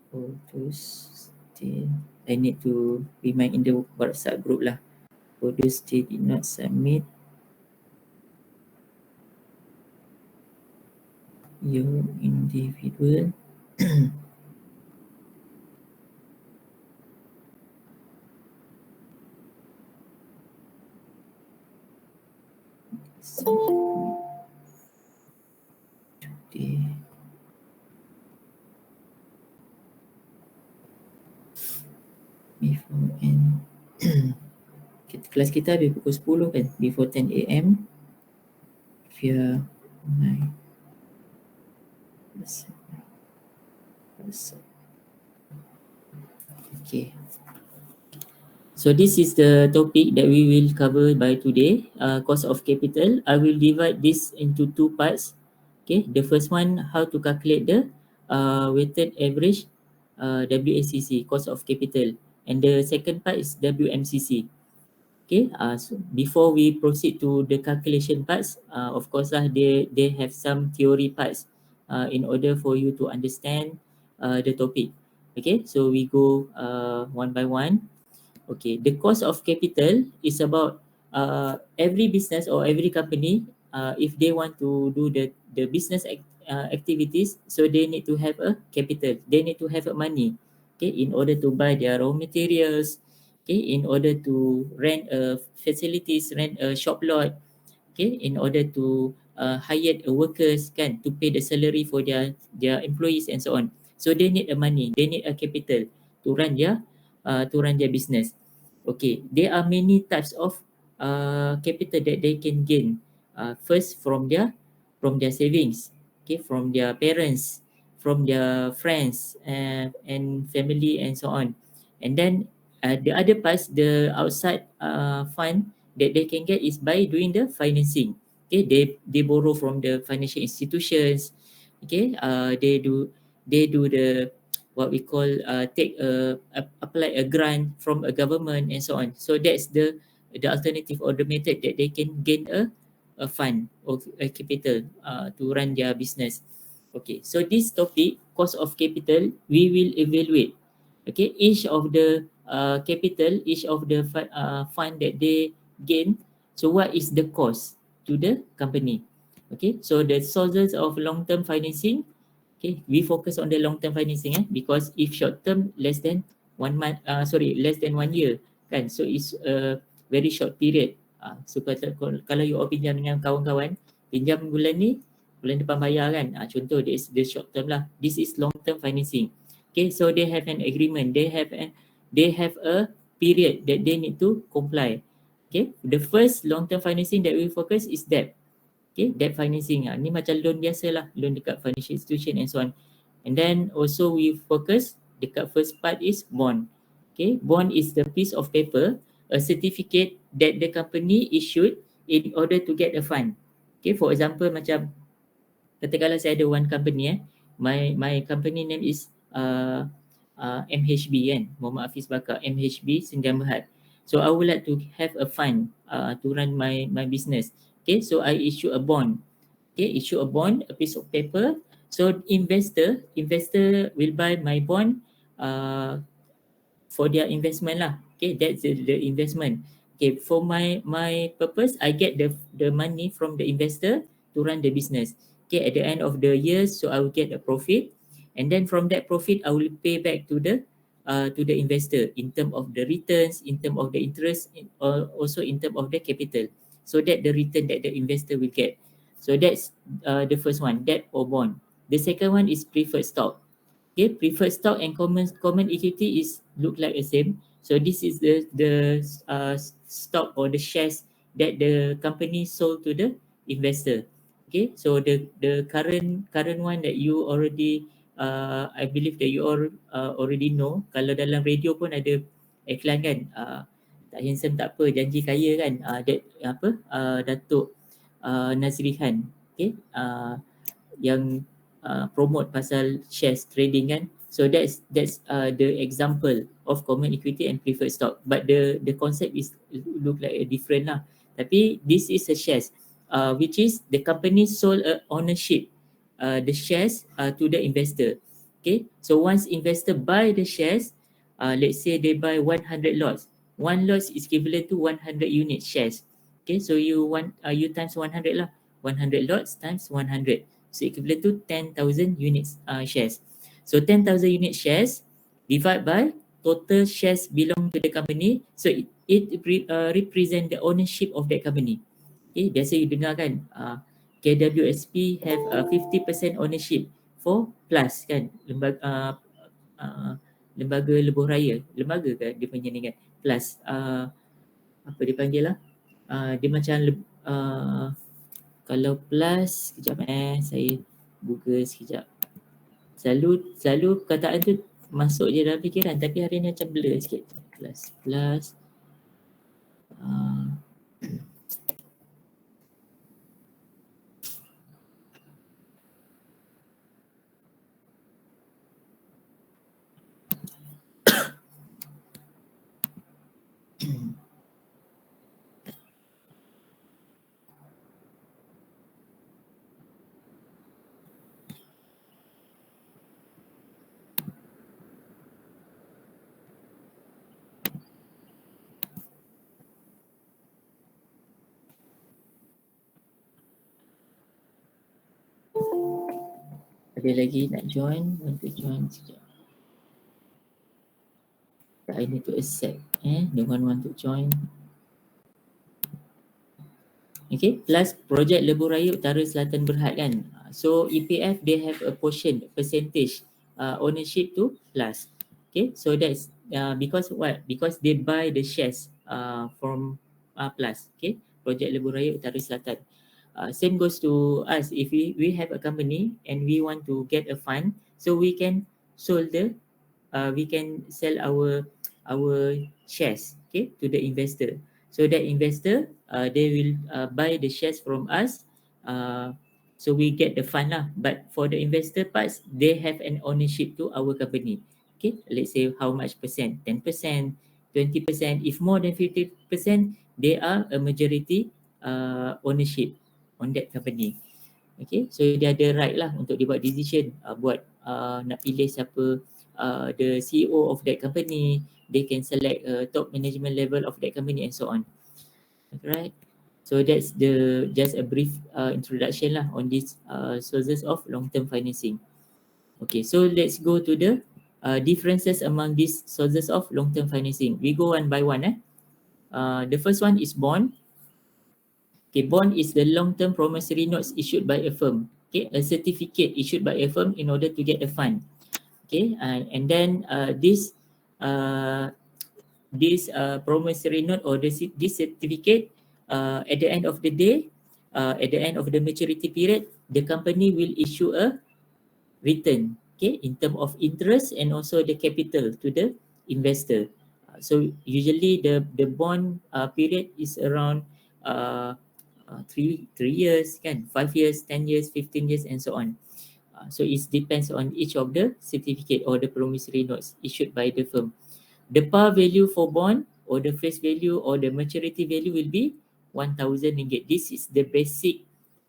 Photos still, I need to remind in the WhatsApp group lah. Photos still did not submit your individual submit today. Before and kelas kita habis pukul 10 kan, before 10 AM via my WhatsApp. Okay, so this is the topic that we will cover by today, cost of capital. I will divide this into two parts. Okay, the first one, how to calculate the weighted average WACC, cost of capital, and the second part is WMCC. Okay, so before we proceed to the calculation parts, of course lah, they have some theory parts in order for you to understand the topic. Okay, so we go one by one. Okay, the cost of capital is about every business or every company, if they want to do the business activities, so they need to have a capital, they need to have a money, okay, in order to buy their raw materials, okay, in order to rent a facilities, rent a shop lot, okay, in order to hire a workers, kan, to pay the salary for their employees and so on. So they need a money, they need a capital to run their business. Okay, there are many types of capital that they can gain. First, from their savings, okay, from their parents, from their friends and family and so on. And then the other parts, the outside fund that they can get is by doing the financing. Okay, they borrow from the financial institutions. Okay, they do the what we call apply a grant from a government and so on. So that's the alternative or the method that they can gain a fund or a capital to run their business. Okay, so this topic, cost of capital, we will evaluate. Okay, each of the capital, each of the fund that they gain. So what is the cost to the company? Okay, so the sources of long-term financing. Okay, we focus on the long-term financing because if short-term less than 1 month, less than 1 year, kan? So it's a very short period. So kalau you all pinjam dengan kawan-kawan, pinjam bulan ni, bulan depan bayar kan? Contoh this is the short term lah. This is long-term financing. Okay, so they have an agreement. They have a period that they need to comply. Okay, the first long-term financing that we focus is debt. Okay, debt financing. Ni macam loan biasa lah, loan dekat financial institution and so on. And then also we focus dekat first part is bond. Okay, bond is the piece of paper, a certificate that the company issued in order to get a fund. Okay, for example macam katakanlah saya ada one company my company name is MHB kan, Muhammad Hafiz Bakar, MHB Sdn Bhd. So I would like to have a fund to run my business. Okay, so I issue a bond. Okay, issue a bond, a piece of paper. So investor will buy my bond for their investment lah. Okay, that's the investment. Okay, for my purpose, I get the money from the investor to run the business. Okay, at the end of the year, so I will get a profit, and then from that profit, I will pay back to the investor in terms of the returns, in terms of the interest, also in terms of the capital. So that the return that the investor will get. So that's the first one, debt or bond. The second one is preferred stock. Okay, preferred stock and common equity is look like the same. So this is the stock or the shares that the company sold to the investor. Okay, so the current one that you already I believe that you all already know. Kalau dalam radio pun ada iklan kan, tak handsome tak apa, janji kaya kan, that apa Datuk Nazrihan, okay, yang promote pasal shares trading kan. So that's the example of common equity and preferred stock, but the concept is look like a different lah. Tapi this is a shares which is the company sold a ownership the shares to the investor. Okay, so once investor buy the shares, let's say they buy 100 lots. One lot is equivalent to 100 unit shares. Okay, so you times 100 lah. 100 lots times 100. So equivalent to 10,000 units shares. So 10,000 unit shares divide by total shares belong to the company. So it represent the ownership of that company. Okay, biasa you dengar kan, KWSP have 50% ownership for Plus kan, uh, lembaga lebuh raya, lembaga kan dia punya ni kan, Plus apa dia panggil lah, dia macam kalau Plus, sekejap saya google sekejap. Selalu perkataan tu masuk je dalam fikiran, tapi hari ni macam blur sikit. Plus uh, ada lagi nak join, want to join sekejap. I need to accept. The one want to join. Okay, plus projek Lebuh Raya Utara Selatan Berhad kan. So EPF they have a portion, percentage ownership to Plus. Okay, so that's because what? Because they buy the shares from Plus. Okay, projek Lebuh Raya Utara Selatan. Same goes to us. If we have a company and we want to get a fund, so we can sold the we can sell our shares, okay, to the investor. So that investor they will buy the shares from us, uh, so we get the fund lah. But for the investor parts, they have an ownership to our company. Okay, let's say how much percent, 10%, 20%. If more than 50%, they are a majority ownership on that company. Okay, so dia ada right lah untuk dia buat decision, buat nak pilih siapa the CEO of that company. They can select top management level of that company and so on. Right. So that's the just a brief introduction lah on these sources of long-term financing. Okay, so let's go to the differences among these sources of long-term financing. We go one by one. The first one is bond. Okay, bond is the long-term promissory notes issued by a firm. Okay, a certificate issued by a firm in order to get the fund. Okay, and then uh, this promissory note or this certificate, at the end of the day, at the end of the maturity period, the company will issue a return, okay, in term of interest and also the capital to the investor. So usually the bond period is around 3 years, kan, 5 years, 10 years, 15 years, and so on. So it depends on each of the certificate or the promissory notes issued by the firm. The par value for bond or the face value or the maturity value will be 1,000 ringgit. This is the basic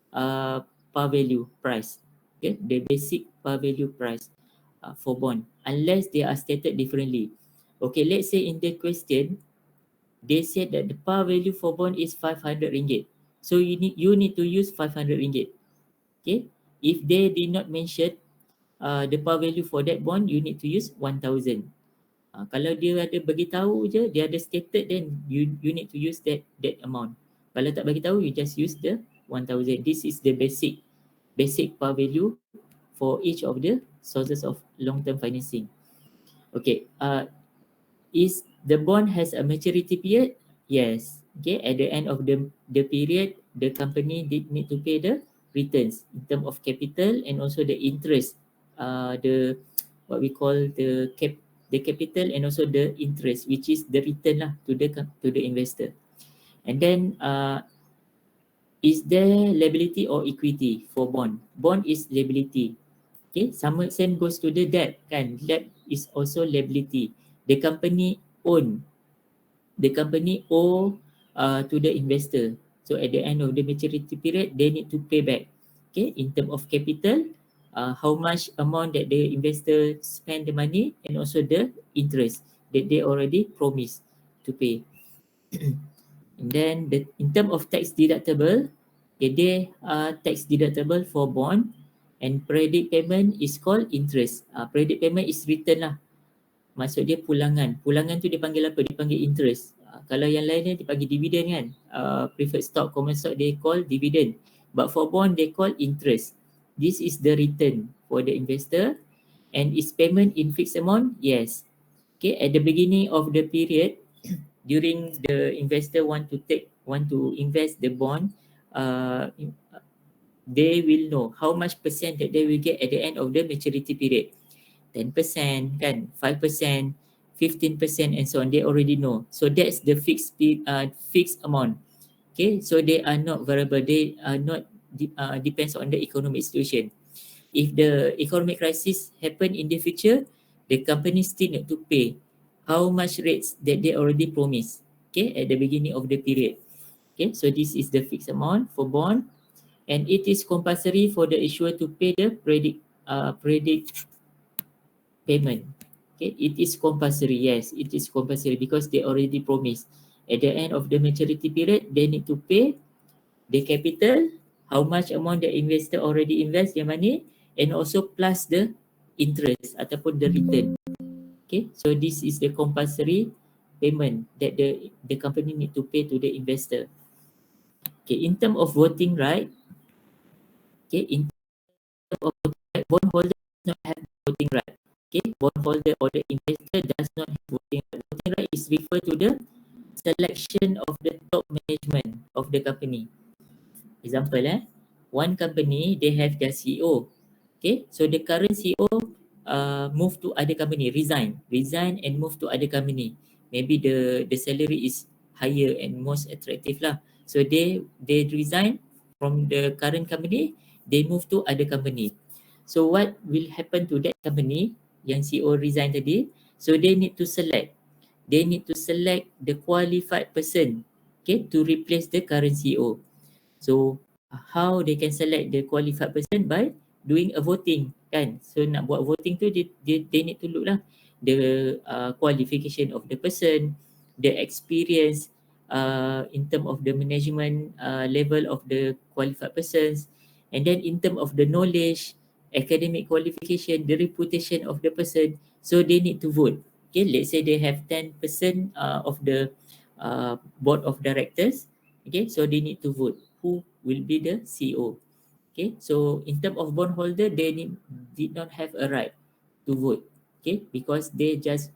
par value price. Okay, the basic par value price for bond, unless they are stated differently. Okay, let's say in the question, they said that the par value for bond is 500 ringgit. So you need to use 500 ringgit. Okay, if they did not mention the par value for that bond, you need to use 1,000. Kalau dia ada bagi tahu je, dia ada stated, then you need to use that amount. Kalau tak bagi tahu, you just use the 1,000. This is the basic par value for each of the sources of long-term financing. Okay, is the bond has a maturity period? Yes. Okay, at the end of the period, the company did need to pay the returns in terms of capital and also the interest, the what we call the capital and also the interest, which is the return lah to the investor. And then is there liability or equity for bond? Bond is liability. Okay, same goes to the debt kan. Debt is also liability. The company owe to the investor. So at the end of the maturity period, they need to pay back. Okay, in terms of capital, how much amount that the investor spend the money, and also the interest that they already promised to pay. And then in terms of tax deductible, okay, they are tax deductible for bond, and predict payment is called interest. Predict payment is return lah. Maksud dia pulangan. Pulangan tu dia panggil apa? Dia panggil interest. Kalau yang lain dia panggil dividend kan. Preferred stock, common stock they call dividend. But for bond they call interest. This is the return for the investor, and is payment in fixed amount? Yes. Okay, at the beginning of the period, during the investor want to invest the bond, they will know how much percent that they will get at the end of the maturity period. 10% kan, 5%, 15%, and so on. They already know. So that's the fixed amount. Okay, so they are not variable. They are not depends on the economic situation. If the economic crisis happen in the future, the company still need to pay how much rates that they already promised. Okay, at the beginning of the period. Okay, so this is the fixed amount for bond, and it is compulsory for the issuer to pay the predict payment. Okay, it is compulsory. Yes, it is compulsory because they already promised. At the end of the maturity period, they need to pay the capital, how much amount the investor already invest their money, and also plus the interest ataupun the return. Okay, so this is the compulsory payment that the company need to pay to the investor. Okay, in terms of voting right, okay, in terms of voting right, bondholder does not have voting right. Okay, bondholder or the investor does not have voting right. Voting right is referred to the selection of the top management of the company. Example, one company they have their CEO. Okay, so the current CEO move to other company, resign and move to other company. Maybe the salary is higher and most attractive lah. So they resign from the current company, they move to other company. So what will happen to that company yang CEO resign tadi? So they need to select. They need to select the qualified person, okay, to replace the current CEO. So how they can select the qualified person? By doing a voting kan. So nak buat voting tu they need to look lah the qualification of the person, the experience in term of the management level of the qualified persons, and then in term of the knowledge, academic qualification, the reputation of the person. So they need to vote. Okay, let's say they have 10% of the board of directors. Okay, so they need to vote who will be the CEO. Okay, so in terms of bondholder, did not have a right to vote. Okay, because they just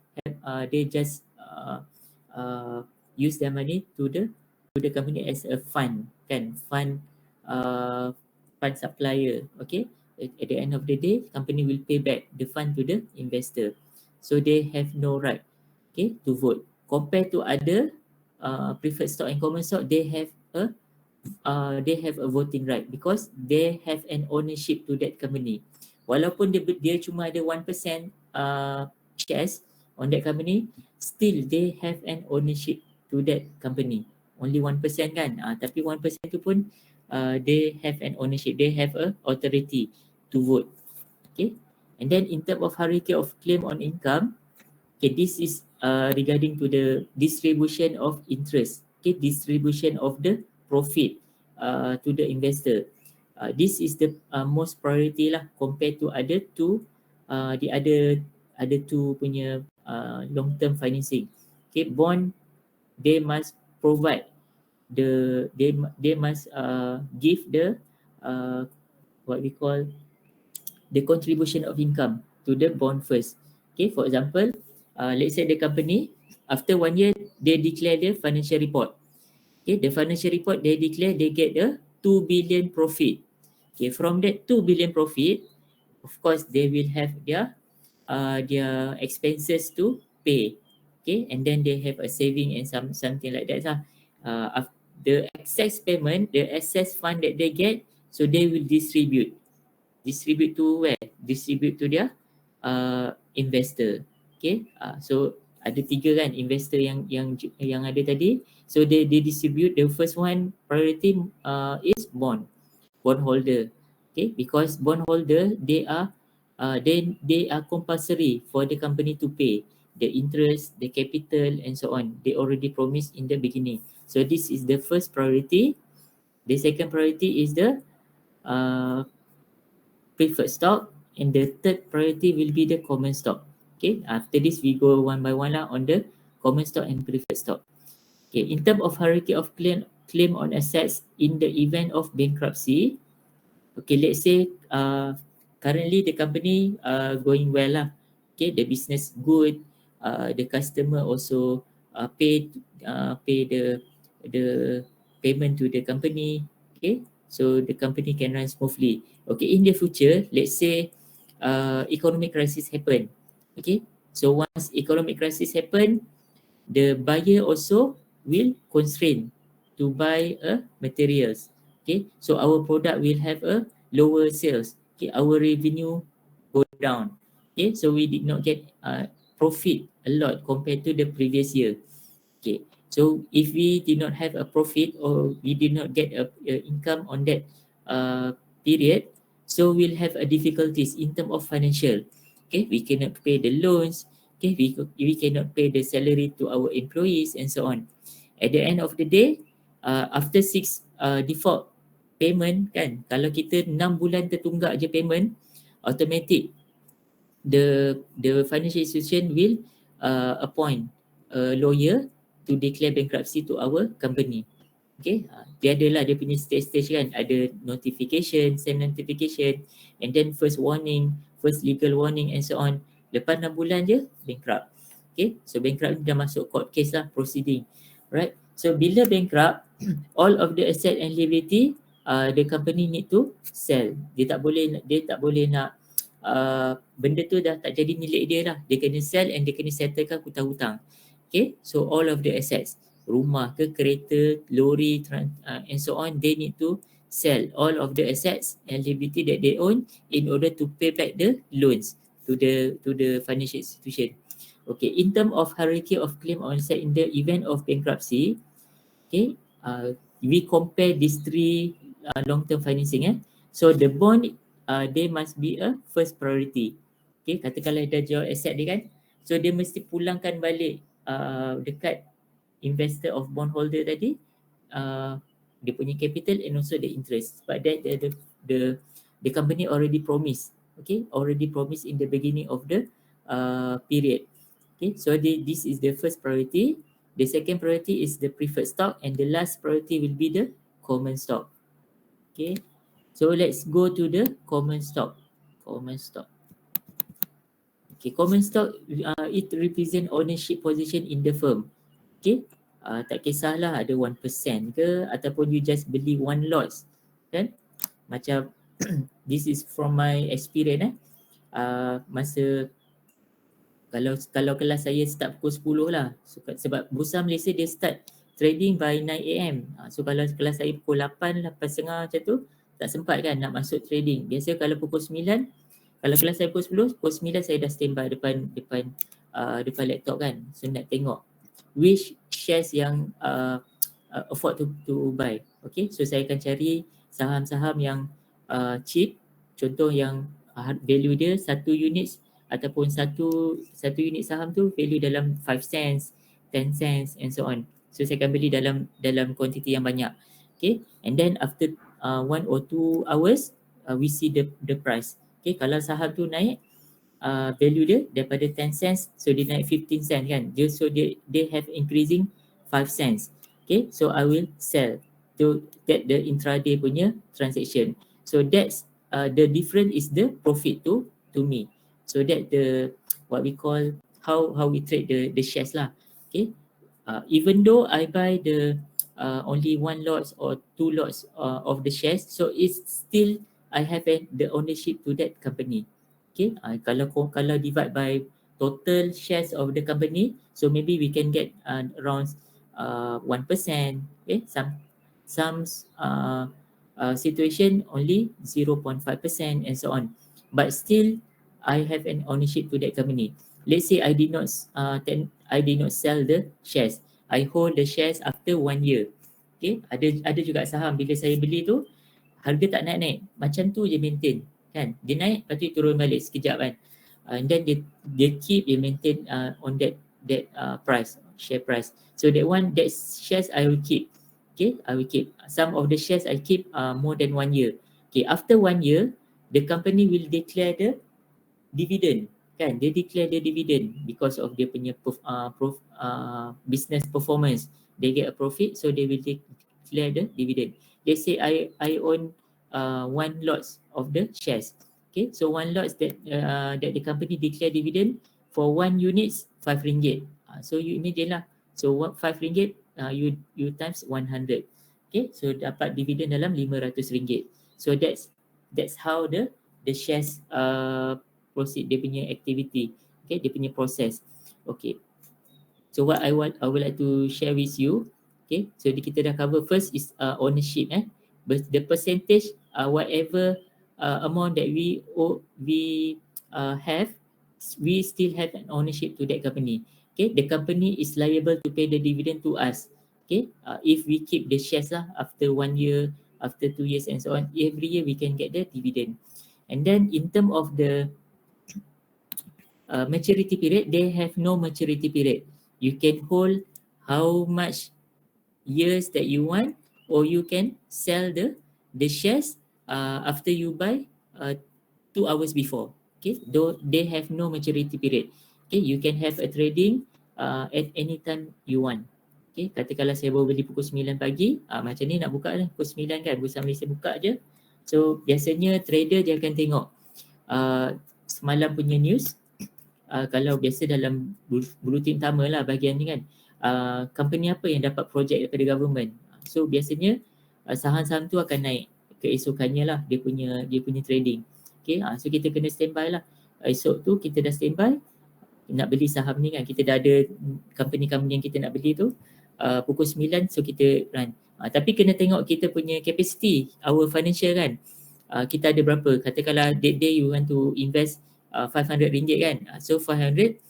use their money to the company as a fund, kan, fund supplier. Okay, at the end of the day, company will pay back the fund to the investor. So they have no right, okay, to vote. Compared to other preferred stock and common stock, they have a voting right because they have an ownership to that company. Walaupun dia cuma ada 1% shares on that company, still they have an ownership to that company. Only 1% kan, tapi 1% tu pun they have an ownership, they have a authority to vote. Okay, and then in terms of hierarchy of claim on income, okay, this is regarding to the distribution of interest, okay, distribution of the profit to the investor. This is the most priority lah compared to the other two punya long term financing. Okay, bond they must provide they must give the what we call the contribution of income to the bond first. Okay, for example, let's say the company after 1 year they declare the financial report. Okay, the financial report they declare they get a 2 billion profit. Okay, from that 2 billion profit, of course they will have their expenses to pay. Okay, and then they have a saving and something like that. The excess payment, the excess fund that they get, so they will distribute to where? Distribute to their investor. Okay, so ada tiga kan investor yang ada tadi. So they distribute. The first one priority is bondholder. Okay, because bondholder they are compulsory for the company to pay the interest, the capital, and so on. They already promised in the beginning. So this is the first priority. The second priority is the uh, preferred stock, and the third priority will be the common stock. Okay, after this we go one by one lah on the common stock and preferred stock. Okay, in terms of hierarchy of claim on assets in the event of bankruptcy. Okay, let's say currently the company going well lah. Okay, the business good, the customer also pay the payment to the company. Okay, so the company can run smoothly. Okay, in the future, let's say economic crisis happen. Okay, so once economic crisis happen, the buyer also will constrain to buy materials. Okay, so our product will have a lower sales. Okay, our revenue go down. Okay, so we did not get profit a lot compared to the previous year. Okay, so if we did not have a profit or we did not get a income on that uh, period, so we'll have a difficulties in term of financial. Okay, we cannot pay the loans. Okay, we cannot pay the salary to our employees and so on. At the end of the day, after 6 default payment kan, kalau kita 6 bulan tertunggak je payment, automatic the financial institution will appoint a lawyer to declare bankruptcy to our company. Okay, dia adalah dia punya stage-stage kan, ada notification, send notification, and then first warning, first legal warning and so on. Lepas 6 bulan je bankrupt. Okay, so bankrupt dah masuk court case lah, proceeding. Right, so bila bankrupt, all of the asset and liability the company need to sell. Dia tak boleh nak benda tu dah tak jadi milik dia lah. Dia kena sell and dia kena settlekan hutang-hutang. Okay, so all of the assets, rumah ke, kereta, lori, and so on, they need to sell all of the assets and liability that they own in order to pay back the loans to the financial institution. Okay, in terms of hierarchy of claim on asset in the event of bankruptcy, okay, we compare these three long-term financing. So the bond, they must be a first priority. Okay, katakanlah dia jual aset dia kan, so dia mesti pulangkan balik dekat investor of bondholder tadi dia punya capital and also the interest. But that the company already promised, okay, already promised in the beginning of the period. Okay, so this is the first priority. The second priority is the preferred stock, and the last priority will be the common stock. Okay, so let's go to the common stock. Common stock. Okay, common stock it represent ownership position in the firm. Okay, tak kisahlah ada 1% ke ataupun you just beli one lot kan. Macam this is from my experience masa kalau kelas saya start pukul 10 lah, sebab Bursa Malaysia dia start trading by 9 am. So kalau kelas saya pukul 8, 8.30 macam tu, tak sempat kan nak masuk trading. Biasa kalau pukul 9, kalau kelas saya pukul 10, pukul 9 saya dah standby depan laptop kan. So nak tengok which shares yang afford to buy. Okay, so saya akan cari saham-saham yang cheap. Contoh yang value dia 1 unit ataupun satu unit saham tu value dalam 5 cents, 10 cents and so on. So saya akan beli dalam kuantiti yang banyak. Okay, and then after 1 or 2 hours we see the price. Okay, kalau saham tu naik value dia daripada 10 cents, so dia naik 15 cents kan. So they have increasing 5 cents. Okay, so I will sell to get the intraday punya transaction. So that's the difference is the profit to me. So that the what we call how we trade the shares lah. Okay, even though I buy the only 1 lot or 2 lots of the shares, so it's still I have the ownership to that company. Okay, kalau divide by total shares of the company, so maybe we can get around 1%. Okay, some situation only 0.5% and so on. But still, I have an ownership to that company. Let's say I did not sell the shares. I hold the shares after 1 year. Okay, ada juga saham bila saya beli tu harga tak naik-naik, macam tu je maintain kan. Dia naik lepas tu turun balik sekejap kan. And then they keep, they maintain on that price, share price. So that shares I will keep. Okay, I will keep. Some of the shares I keep more than 1 year. Okay, after 1 year, the company will declare the dividend kan. Dia declare the dividend because of dia punya business performance. They get a profit, so they will declare the dividend. They say I own one lots of the shares. Okay, so one lots that the company declare dividend for 1 unit RM5. So you imagine lah. So RM5 you times 100. Okay, so dapat dividend dalam RM500. So that's how the shares proceed, dia punya activity, okay, dia punya proses. Okay, so what I would like to share with you. Okay, so kita dah cover. First is ownership. The percentage, whatever amount that we have, we still have an ownership to that company. Okay, the company is liable to pay the dividend to us. Okay, if we keep the shares lah, after 1 year, after 2 years and so on, every year we can get the dividend. And then in terms of the maturity period, they have no maturity period. You can hold how much years that you want, or you can sell the shares after you buy 2 hours before. Okay, though they have no maturity period. Okay, you can have a trading at any time you want. Okay, katakanlah saya baru beli pukul 9 pagi, macam ni nak buka lah pukul 9 kan, Bursa Malaysia buka je. So biasanya trader dia akan tengok semalam punya news. Kalau biasa dalam bulletin utama lah bahagian ni kan, company apa yang dapat projek daripada government. So biasanya saham-saham tu akan naik keesokannya lah, dia punya trading. Okay, so kita kena standby lah. Esok tu kita dah standby nak beli saham ni kan, kita dah ada company-company yang kita nak beli tu, pukul 9, so kita run. Tapi kena tengok kita punya capacity, our financial kan. Kita ada berapa, katakanlah that day you want to invest RM500 kan. So 500,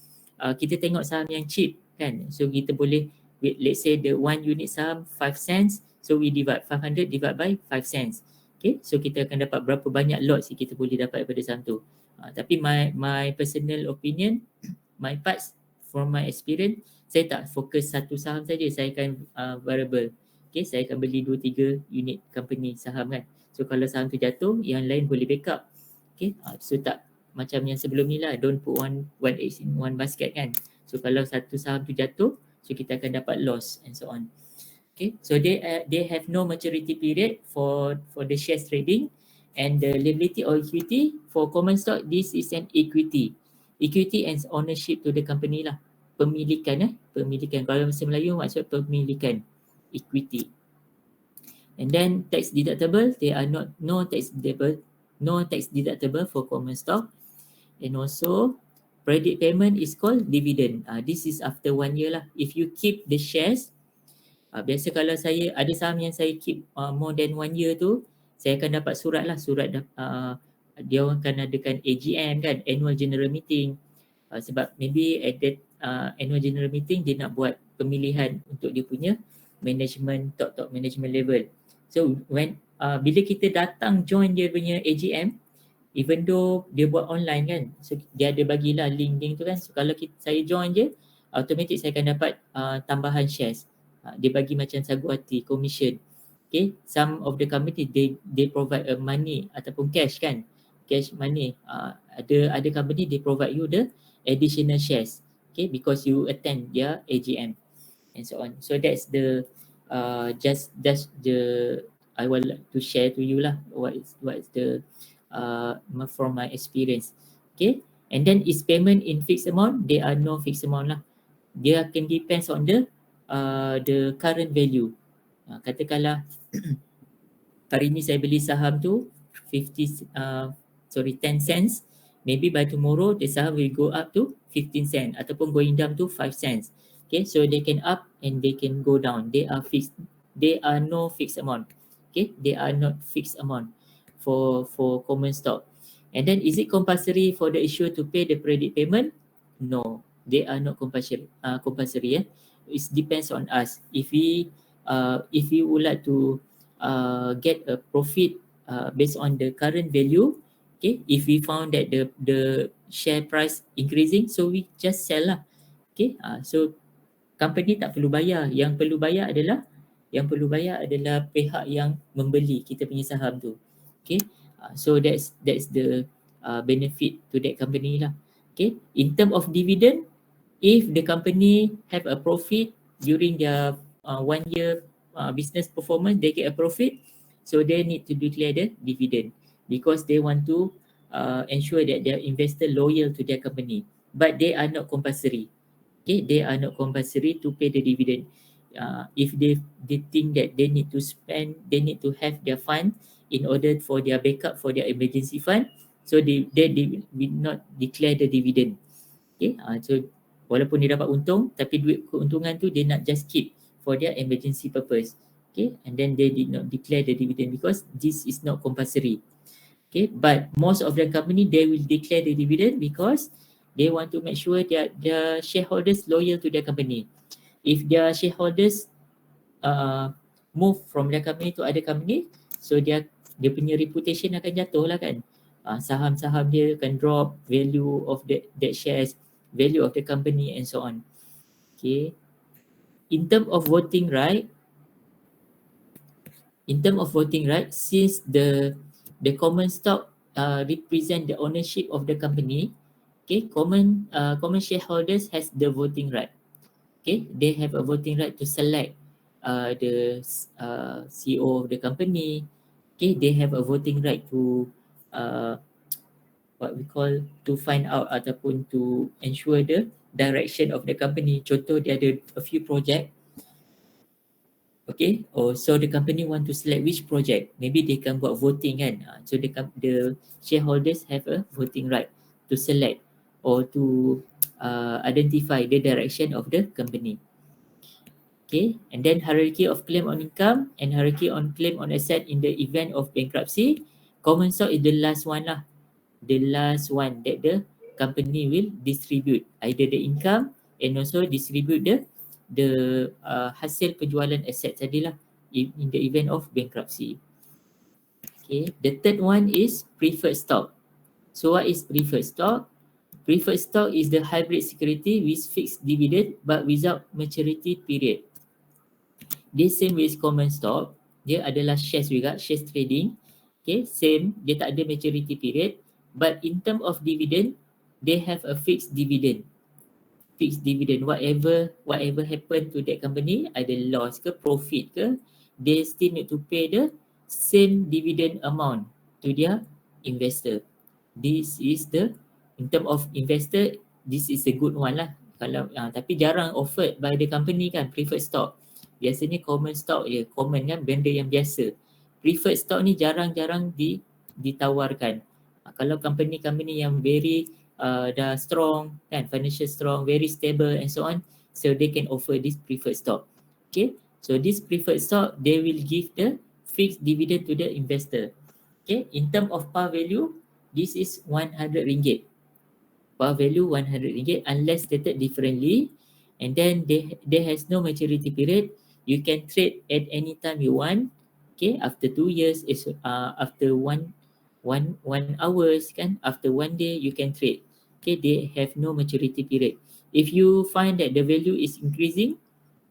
kita tengok saham yang cheap kan. So kita boleh, let's say the 1 unit saham 5 cents, so we divide 500 divide by 5 cents. Okay, so kita akan dapat berapa banyak lots kita boleh dapat daripada saham tu. Tapi my personal opinion, my parts, from my experience, saya tak fokus satu saham saja, saya akan variable. Okay, saya akan beli 2-3 unit company saham kan. So kalau saham tu jatuh, yang lain boleh backup. Okay, so tak macam yang sebelum ni lah, don't put one eggs in one basket kan. So kalau satu saham tu jatuh, so kita akan dapat loss and so on. Okay, so they have no maturity period for the shares trading, and the liability or equity for common stock, this is an equity and ownership to the company lah. Pemilikan kalau bahasa Melayu maksud pemilikan, equity. And then tax deductible, they are no tax deductible for common stock. And also credit payment is called dividend. This is after 1 year lah. If you keep the shares, biasa kalau saya ada saham yang saya keep more than 1 year tu, saya akan dapat surat dia orang akan adakan AGM kan, annual general meeting. Sebab maybe at that annual general meeting dia nak buat pemilihan untuk dia punya management, top management level. So when bila kita datang join dia punya AGM, even though dia buat online kan, so dia ada bagilah link tu kan. So kalau saya join je, automatic saya akan dapat tambahan shares. Dia bagi macam sagu hati, commission. Okay, some of the company they provide money ataupun cash kan, cash money. Ada company they provide you the additional shares, okay, because you attend their AGM and so on. So that's the just the I would like to share to you lah what is the from my experience. Okay, and then is payment in fixed amount? There are no fixed amount lah. Dia akan depends on the current value. Katakanlah hari ni saya beli saham tu 10 cents, maybe by tomorrow the saham will go up to 15 cents ataupun going down to 5 cents. Okay, so they can up and they can go down. They are fixed. They are no fixed amount. Okay, they are not fixed amount for common stock. And then is it compulsory for the issuer to pay the credit payment? No, they are not compulsory. It depends on us. If we would like to get a profit based on the current value. Okay, if we found that the share price increasing, so we just sell lah. Okay, so company tak perlu bayar. Yang perlu bayar adalah pihak yang membeli kita punya saham tu. Okay, so that's the benefit to that company lah. Okay, in term of dividend, if the company have a profit during their 1 year business performance, they get a profit, so they need to declare the dividend because they want to ensure that their investor loyal to their company, but they are not compulsory. Okay, they are not compulsory to pay the dividend. If they think that they need to spend, they need to have their fund in order for their backup for their emergency fund, so they will not declare the dividend. Okay, so walaupun dia dapat untung, tapi duit keuntungan tu dia nak just keep for their emergency purpose. Okay, and then they did not declare the dividend because this is not compulsory. Okay, but most of the company, they will declare the dividend because they want to make sure that their shareholders loyal to their company. If their shareholders move from their company to other company, so dia punya reputation akan jatuh lah kan. Saham-saham dia akan drop, value of that shares, value of the company and so on. Okay, in term of voting right, since the common stock represent the ownership of the company, okay, common shareholders has the voting right. Okay, they have a voting right to select the CEO of the company. Okay, they have a voting right to what we call to find out ataupun to ensure the direction of the company. Contoh dia ada a few project. Okay, so the company want to select which project, maybe they can buat voting kan. So the shareholders have a voting right to select or to identify the direction of the company. Okay, and then hierarchy of claim on income and hierarchy on claim on asset in the event of bankruptcy. Common stock is the last one lah, the last one that the company will distribute either the income and also distribute the hasil penjualan aset tadi lah in the event of bankruptcy. Okay, the third one is preferred stock. So what is preferred stock? Preferred stock is the hybrid security with fixed dividend but without maturity period. This same with common stock, dia adalah shares juga, shares trading. Okay, same, dia tak ada maturity period, but in term of dividend, they have a fixed dividend. Fixed dividend, whatever happen to that company, either loss ke profit ke, they still need to pay the same dividend amount to their investor. This is the, in term of investor, this is a good one lah. Kalau tapi jarang offered by the company kan, preferred stock. Biasanya common stock je, common kan, benda yang biasa. Preferred stock ni jarang-jarang ditawarkan. Kalau company yang very dah strong kan, financial strong, very stable and so on, so they can offer this preferred stock. Okay, so this preferred stock, they will give the fixed dividend to the investor. Okay, in term of par value, this is RM100. Par value RM100 unless stated differently, and then there has no maturity period. You can trade at any time you want. Okay, after 2 years, is after one hours kan, after 1 day you can trade. Okay, they have no maturity period. If you find that the value is increasing,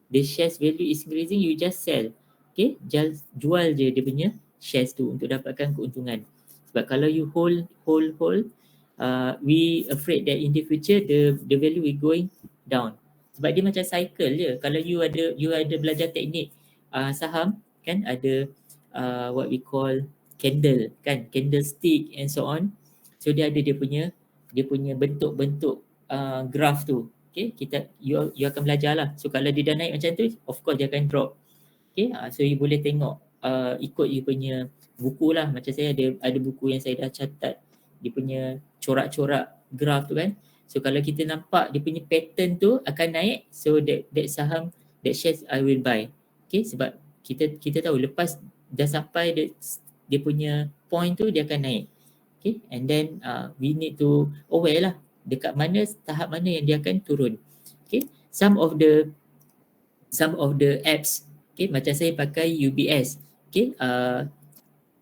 the shares value is increasing, you just sell. Okay, just jual je dia punya shares tu untuk dapatkan keuntungan. Sebab kalau you hold, we afraid that in the future the value will going down. Sebab dia macam cycle je. Kalau you ada belajar teknik saham kan, ada what we call candle kan, candlestick and so on. So dia ada dia punya bentuk-bentuk graph tu. Okay, you akan belajar lah. So kalau dia dah naik macam tu, of course dia akan drop. Okay, so you boleh tengok ikut you punya buku lah. Macam saya ada buku yang saya dah catat dia punya corak-corak graph tu kan. So kalau kita nampak dia punya pattern tu akan naik, so that saham, that shares I will buy. Okay, sebab kita tahu lepas dah sampai dia punya point tu dia akan naik. Okay, and then we need to aware lah dekat mana, tahap mana yang dia akan turun. Okay, some of the apps, okay, macam saya pakai UBS. Okay,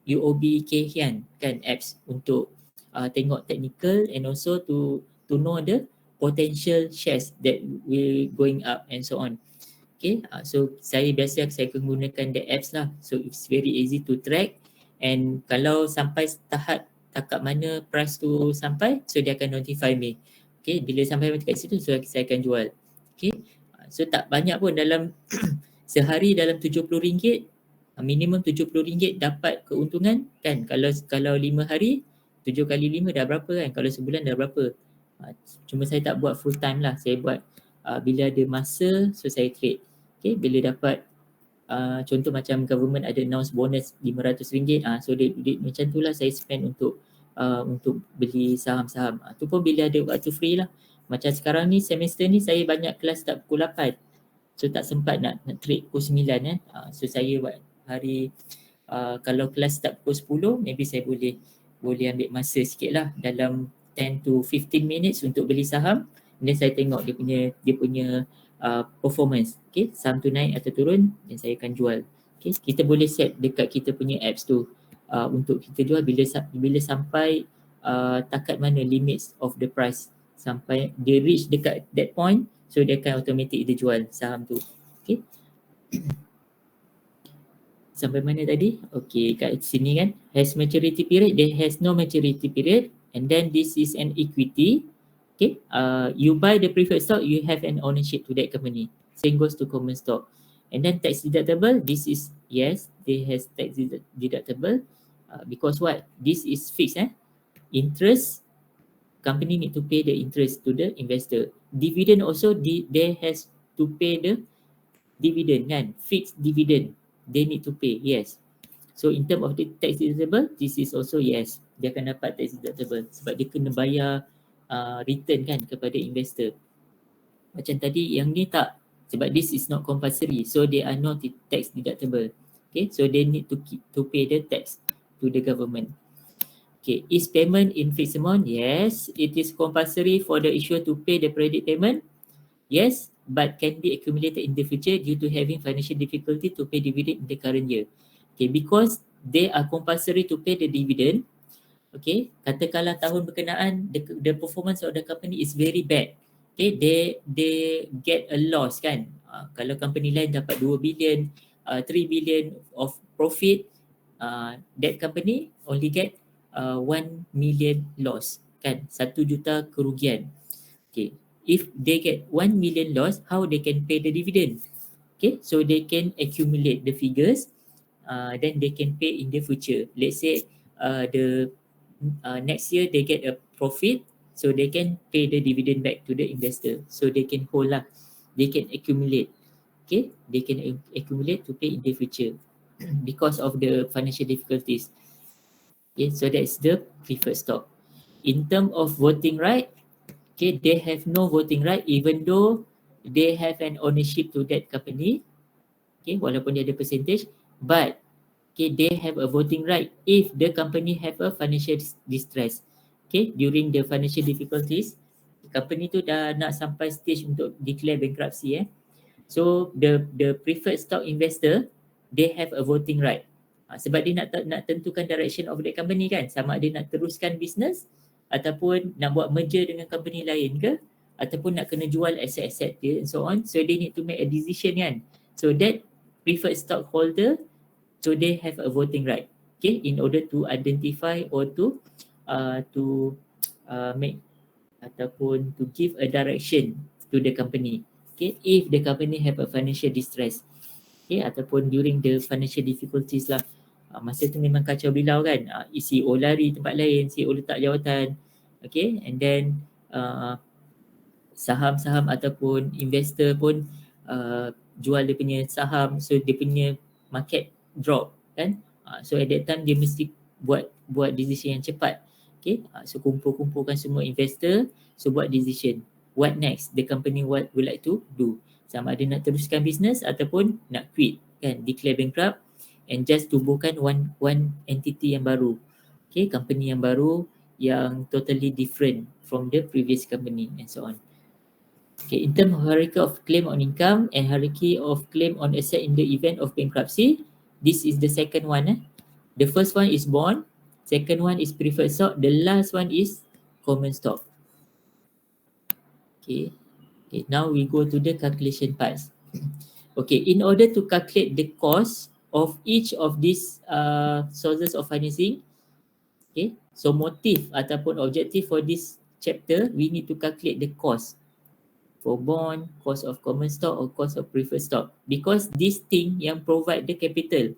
UOB Kay Hian kan, apps untuk tengok technical and also to know the potential shares that will going up and so on. Okay, so saya biasa saya akan gunakan the apps lah. So it's very easy to track, and kalau sampai tahap takat mana price tu sampai, so dia akan notify me. Okay, bila sampai dekat situ, so saya akan jual. Okay, so tak banyak pun, dalam sehari dalam RM70, minimum RM70 dapat keuntungan kan. Kalau 5 hari 7 kali 5 dah berapa kan, kalau sebulan dah berapa. Cuma saya tak buat full time lah, saya buat bila ada masa, so saya trade. Okay, bila dapat contoh macam government ada announce bonus RM500, so duit macam tu lah saya spend untuk beli saham-saham. Tu pun bila ada waktu free lah. Macam sekarang ni, semester ni saya banyak kelas start pukul 8, so tak sempat nak trade pukul 9 so saya buat hari kalau kelas start pukul 10, maybe saya boleh ambil masa sikit lah, dalam 10 to 15 minutes untuk beli saham. Dan saya tengok dia punya performance. Okay, saham tu naik atau turun, dan saya akan jual. Okay, kita boleh set dekat kita punya apps tu untuk kita jual bila sampai takat mana limits of the price, sampai dia reach dekat that point, so dia akan automatic dia jual saham tu. Okay, sampai mana tadi? Okay, kat sini kan, has maturity period, there has no maturity period, and then this is an equity. Okay, you buy the preferred stock, you have an ownership to that company. Same goes to common stock. And then tax deductible, this is, yes, they has tax deductible because what? This is fixed. Interest, company need to pay the interest to the investor. Dividend also, they has to pay the dividend kan, fixed dividend. They need to pay, yes. So in term of the tax deductible, this is also yes, dia akan dapat tax deductible sebab dia kena bayar return kan kepada investor. Macam tadi yang ni tak, sebab this is not compulsory, so they are not tax deductible. Okay, so they need to pay the tax to the government. Okay, is payment in fixed amount? Yes, it is compulsory for the issuer to pay the credit payment. Yes, but can be accumulated in the future due to having financial difficulty to pay dividend in the current year. Okay, because they are compulsory to pay the dividend. Okay, katakanlah tahun berkenaan the performance of the company is very bad. Okay, they get a loss kan. Kalau company lain dapat 2 billion, 3 billion of profit, that company only get 1 million loss kan, 1 juta kerugian. Okay, if they get 1 million loss, how they can pay the dividend? Okay, so they can accumulate the figures, then they can pay in the future. Let's say the next year they get a profit, so they can pay the dividend back to the investor. So they can hold lah, they can accumulate. Okay, they can accumulate to pay in the future because of the financial difficulties. Okay, so that's the preferred stock. In terms of voting right, okay, they have no voting right even though they have an ownership to that company. Okay, walaupun dia ada percentage, but okay, they have a voting right if the company have a financial distress. Okay, during the financial difficulties, company tu dah nak sampai stage untuk declare bankruptcy. So the preferred stock investor, they have a voting right. Sebab dia nak tentukan direction of the company kan, sama ada nak teruskan business ataupun nak buat merger dengan company lain ke, ataupun nak kena jual aset-aset dia and so on. So they need to make a decision kan. So that preferred stockholder, so they have a voting right, okay, in order to identify or to make ataupun to give a direction to the company. Okay, if the company have a financial distress, okay, ataupun during the financial difficulties lah, masa tu memang kacau bilau kan, CEO lari tempat lain, CEO letak jawatan, okay, and then saham-saham ataupun investor pun jual dia punya saham, so dia punya market drop kan. So at that time dia mesti buat decision yang cepat. Okay, so kumpulkan semua investor, so buat decision what next the company would like to do, sama ada nak teruskan business ataupun nak quit kan, declare bankrupt and just tubuhkan one entity yang baru. Okay, company yang baru yang totally different from the previous company and so on. Okay, in terms of hierarchy of claim on income and hierarchy of claim on asset in the event of bankruptcy, this is the second one. The first one is bond, second one is preferred stock, the last one is common stock. Okay. Okay, now we go to the calculation parts. Okay, in order to calculate the cost of each of these sources of financing, okay, so motive ataupun objective for this chapter, we need to calculate the cost for bond, cost of common stock or cost of preferred stock, because this thing yang provide the capital.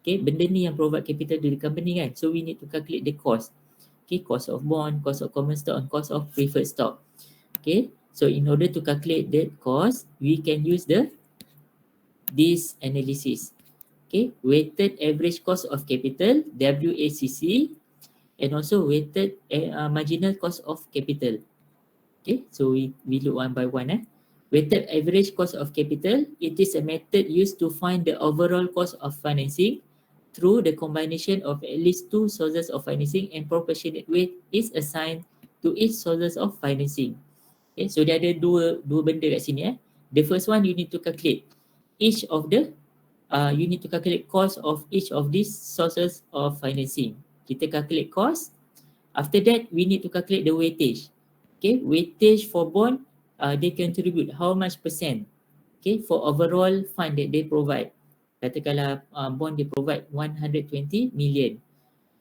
Okay, benda ni yang provide capital to the company kan, so we need to calculate the cost. Okay, cost of bond, cost of common stock and cost of preferred stock. Okay, so in order to calculate that cost, we can use this analysis. Okay, weighted average cost of capital, WACC, and also weighted marginal cost of capital. Okay, so we look one by one. Weighted average cost of capital, it is a method used to find the overall cost of financing through the combination of at least two sources of financing, and proportionate weight is assigned to each sources of financing. Okay, so dia ada dua benda kat sini. The first one, you need to calculate each of the you need to calculate cost of each of these sources of financing. Kita calculate cost. After that, we need to calculate the weightage. Okay, weightage for bond, they contribute how much percent, okay, for overall fund that they provide. Katakanlah bond they provide 120 million.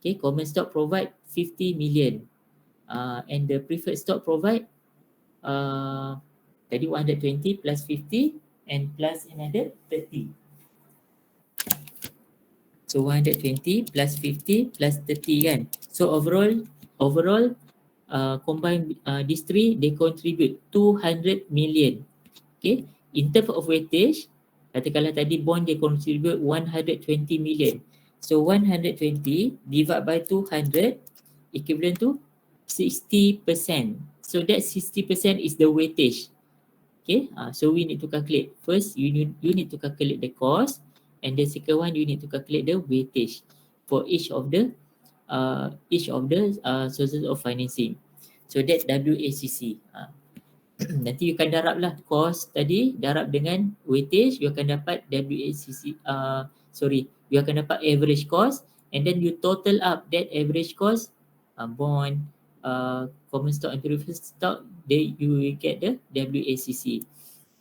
Okay, common stock provide 50 million. And the preferred stock provide tadi 120 plus 50 and plus another 30. So 120 plus 50 plus 30 kan. So overall combine these three, they contribute 200 million. Okay. In terms of weightage, katakanlah tadi bond they contribute 120 million. So 120 divided by 200 equivalent to 60%. So that 60% is the weightage. Okay, so we need to calculate. First, you need to calculate the cost, and the second one, you need to calculate the weightage for each of the sources of financing. So that WACC. Nanti you akan darab lah cost tadi, darab dengan weightage, you akan dapat WACC. You akan dapat average cost, and then you total up that average cost, bond, common stock and preferred stock, you will get the WACC.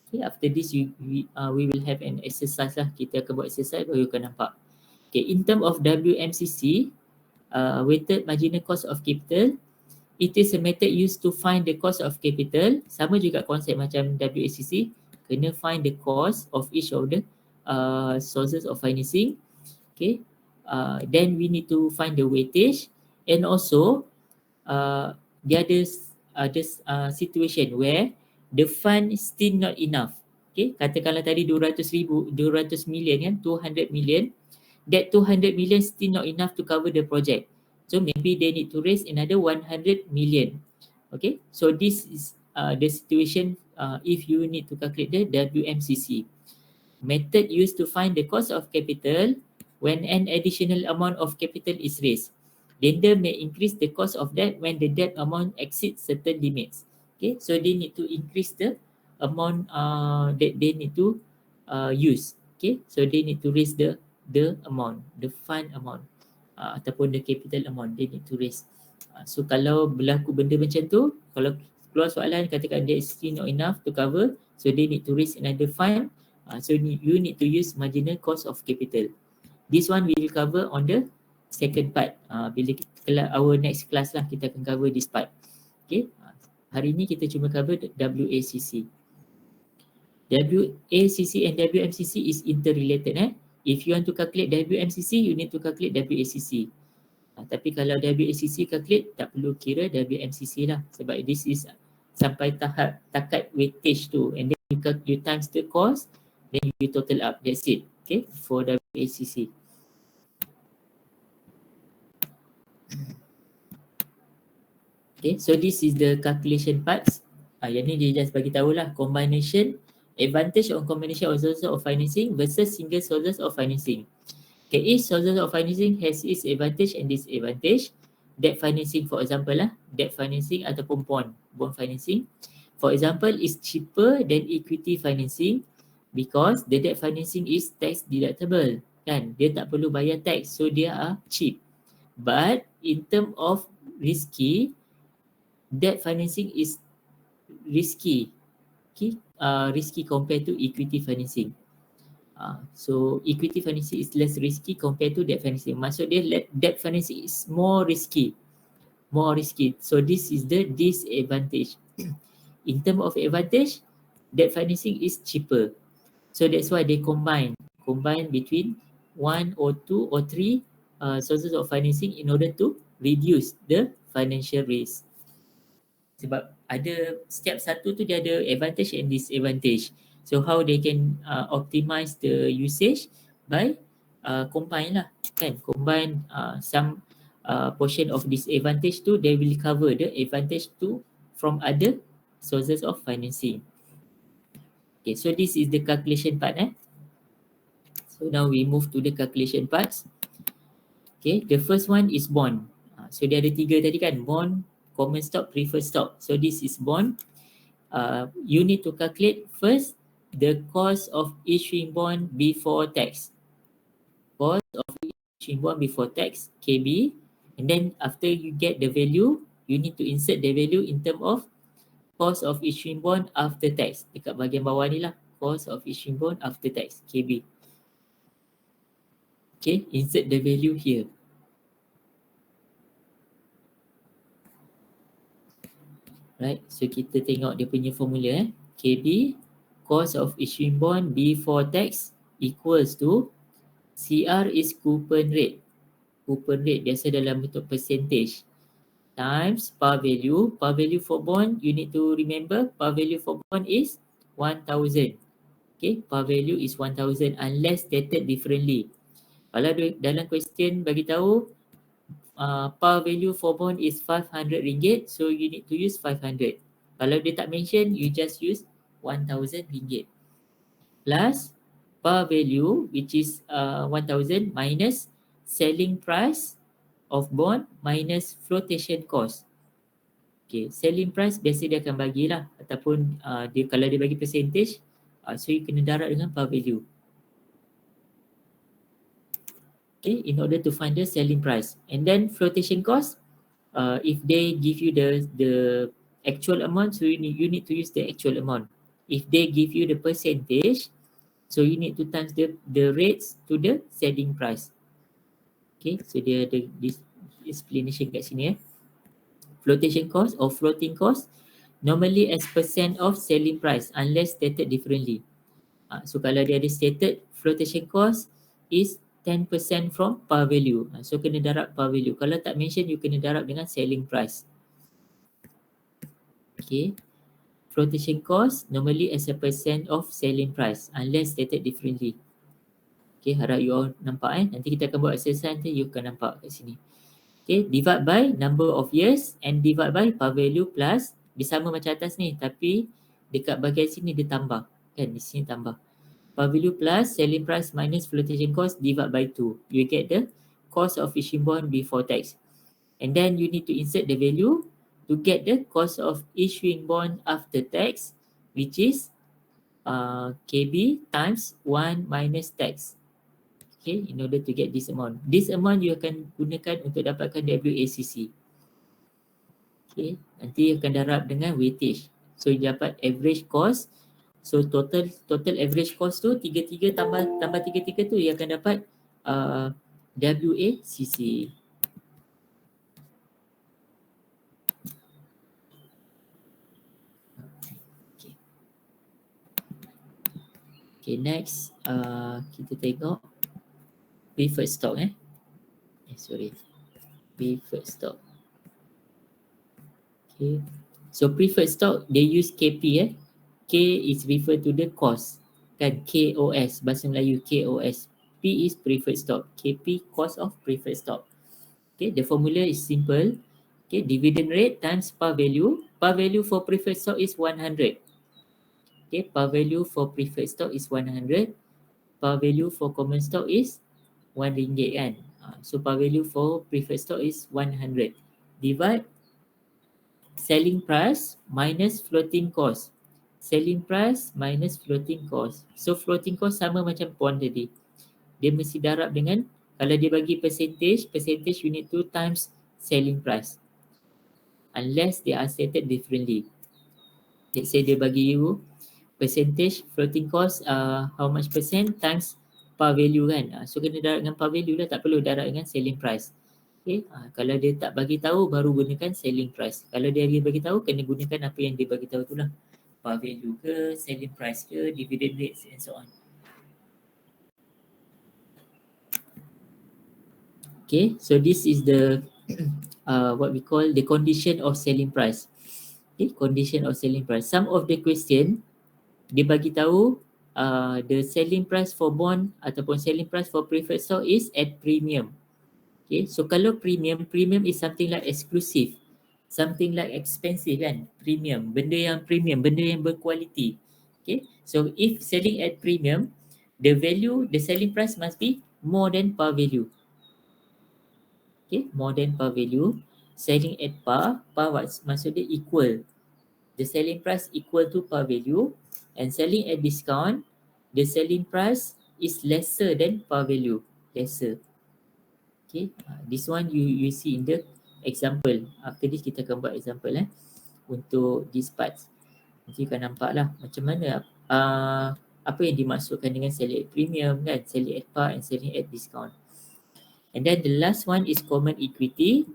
Okay, after this we will have an exercise lah. Kita akan buat exercise baru you akan nampak. Okay, in term of WMCC, weighted marginal cost of capital, it is a method used to find the cost of capital. Sama juga konsep macam WACC, kena find the cost of each of the sources of financing. Okay, then we need to find the weightage, and also there ada situation where the fund is still not enough. Okay, katakanlah tadi 200 million kan, 200 million, that 200 million still not enough to cover the project. So maybe they need to raise another 100 million. Okay, so this is the situation if you need to calculate the WMCC. Method used to find the cost of capital when an additional amount of capital is raised. Lender may increase the cost of debt when the debt amount exceeds certain limits. Okay, so they need to increase the amount that they need to use. Okay, so they need to raise the amount, the fund amount ataupun the capital amount they need to raise. So kalau berlaku benda macam tu, kalau keluar soalan katakan there is still not enough to cover, so they need to raise another fund. So you need to use marginal cost of capital. This one we will cover on the second part. Bila our next class lah kita akan cover this part. Okay. Hari ni kita cuma cover WACC. WACC and WMCC is interrelated. If you want to calculate WMCC, you need to calculate WACC. Tapi kalau WACC calculate, tak perlu kira WMCC lah. Sebab this is sampai takat weightage tu. And then you times the cost, then you total up. That's it. Okay, for WACC. Okay, so this is the calculation parts. Yang ni dia just bagi tahulah combination, advantage on combination of sources of financing versus single sources of financing. Okay, each sources of financing has its advantage and disadvantage. Debt financing, for example debt financing ataupun bond financing, for example, is cheaper than equity financing because the debt financing is tax deductible. kan, dia tak perlu bayar tax, so dia cheap. But in term of risky, debt financing is risky. Okay, risky compared to equity financing. So equity financing is less risky compared to debt financing. Maksud dia debt financing is more risky, more risky. So this is the disadvantage. In terms of advantage, debt financing is cheaper. So that's why they combine between one or two or three sources of financing in order to reduce the financial risk. Sebab ada setiap satu tu dia ada advantage and disadvantage. So how they can optimize the usage by combine lah, kan, combine some portion of disadvantage tu, they will cover the advantage tu from other sources of financing. Okay, so this is the calculation part. So now we move to the calculation parts. Okay, the first one is bond. So dia ada tiga tadi kan, bond, common stock, preferred stock. So this is bond. You need to calculate first the cost of issuing bond before tax. Cost of issuing bond before tax, KB. And then after you get the value, you need to insert the value in term of cost of issuing bond after tax. Dekat bahagian bawah ni lah, cost of issuing bond after tax, KB. Okay, insert the value here. Right, so kita tengok dia punya formula. KB, cost of issuing bond before tax equals to CR is coupon rate. Coupon rate biasa dalam bentuk percentage times par value. Par value for bond, you need to remember par value for bond is 1000. Okay, par value is 1000 unless stated differently. Kalau dalam question bagi tahu par value for bond is RM500, so you need to use 500. Kalau dia tak mention, you just use RM1000 plus par value which is 1000 minus selling price of bond minus flotation cost. Okay, selling price biasa dia akan bagilah, ataupun dia kalau dia bagi percentage, so you kena darab dengan par value. Okay, in order to find the selling price. And then flotation cost, if they give you the actual amount, so you need to use the actual amount. If they give you the percentage, so you need to times the rates to the selling price. Okay, so dia ada this explanation kat sini. Flotation cost or floating cost normally as percent of selling price unless stated differently. So kalau dia ada stated flotation cost is 10% from par value. So kena darab par value. Kalau tak mention, you kena darab dengan selling price. Okay. Flotation cost normally as a percent of selling price unless stated differently. Okay, harap you all nampak. Nanti kita akan buat exercise, nanti you akan nampak kat sini. Okay, divide by number of years and divide by par value plus, dia sama macam atas ni, tapi dekat bahagian sini dia tambah. Kan, di sini tambah. Par value plus selling price minus flotation cost divide by 2. You get the cost of issuing bond before tax. And then you need to insert the value to get the cost of issuing bond after tax, which is KB times 1 minus tax. Okay, in order to get this amount. This amount you akan gunakan untuk dapatkan WACC. Okay, nanti akan darab dengan weightage. So you dapat average cost. So total average cost tu 33 tambah 33 tu yang akan dapat WACC. Okay, next kita tengok preferred stock. Preferred stock. Okay, so preferred stock they use KP. K is refer to the cost, kan, KOS, bahasa Melayu KOS. P is preferred stock, KP cost of preferred stock. Okay, the formula is simple. Okay, dividend rate times par value. Par value for preferred stock is 100. Okay, par value for preferred stock is 100. Par value for common stock is RM1 kan. So par value for preferred stock is 100. Divide selling price minus floating cost. Selling price minus floating cost. So floating cost sama macam bond tadi. Dia mesti darab dengan, kalau dia bagi percentage you need to times selling price. Unless they are stated differently. Let's say dia bagi you percentage floating cost how much percent times par value kan. So kena darab dengan par value lah, tak perlu darab dengan selling price. Okay. Kalau dia tak bagi tahu baru gunakan selling price. Kalau dia bagi tahu kena gunakan apa yang dia bagi tahu tu lah. Par value ke, selling price ke, dividend rates and so on. Okay, so this is the what we call the condition of selling price. Okay, condition of selling price. Some of the question dia bagi tahu the selling price for bond ataupun selling price for preferred stock is at premium. Okay, so kalau premium is something like exclusive, something like expensive kan, premium, benda yang berkualiti. Okay, so if selling at premium, the selling price must be more than par value. Okay, more than par value. Selling at par maksudnya equal. The selling price equal to par value, and selling at discount, the selling price is lesser than par value. Lesser. Okay, this one you see in the example. After this kita akan buat example untuk this parts. Nanti akan nampak lah macam mana apa yang dimaksudkan dengan selling at premium kan, selling at par and selling at discount. And then the last one is common equity.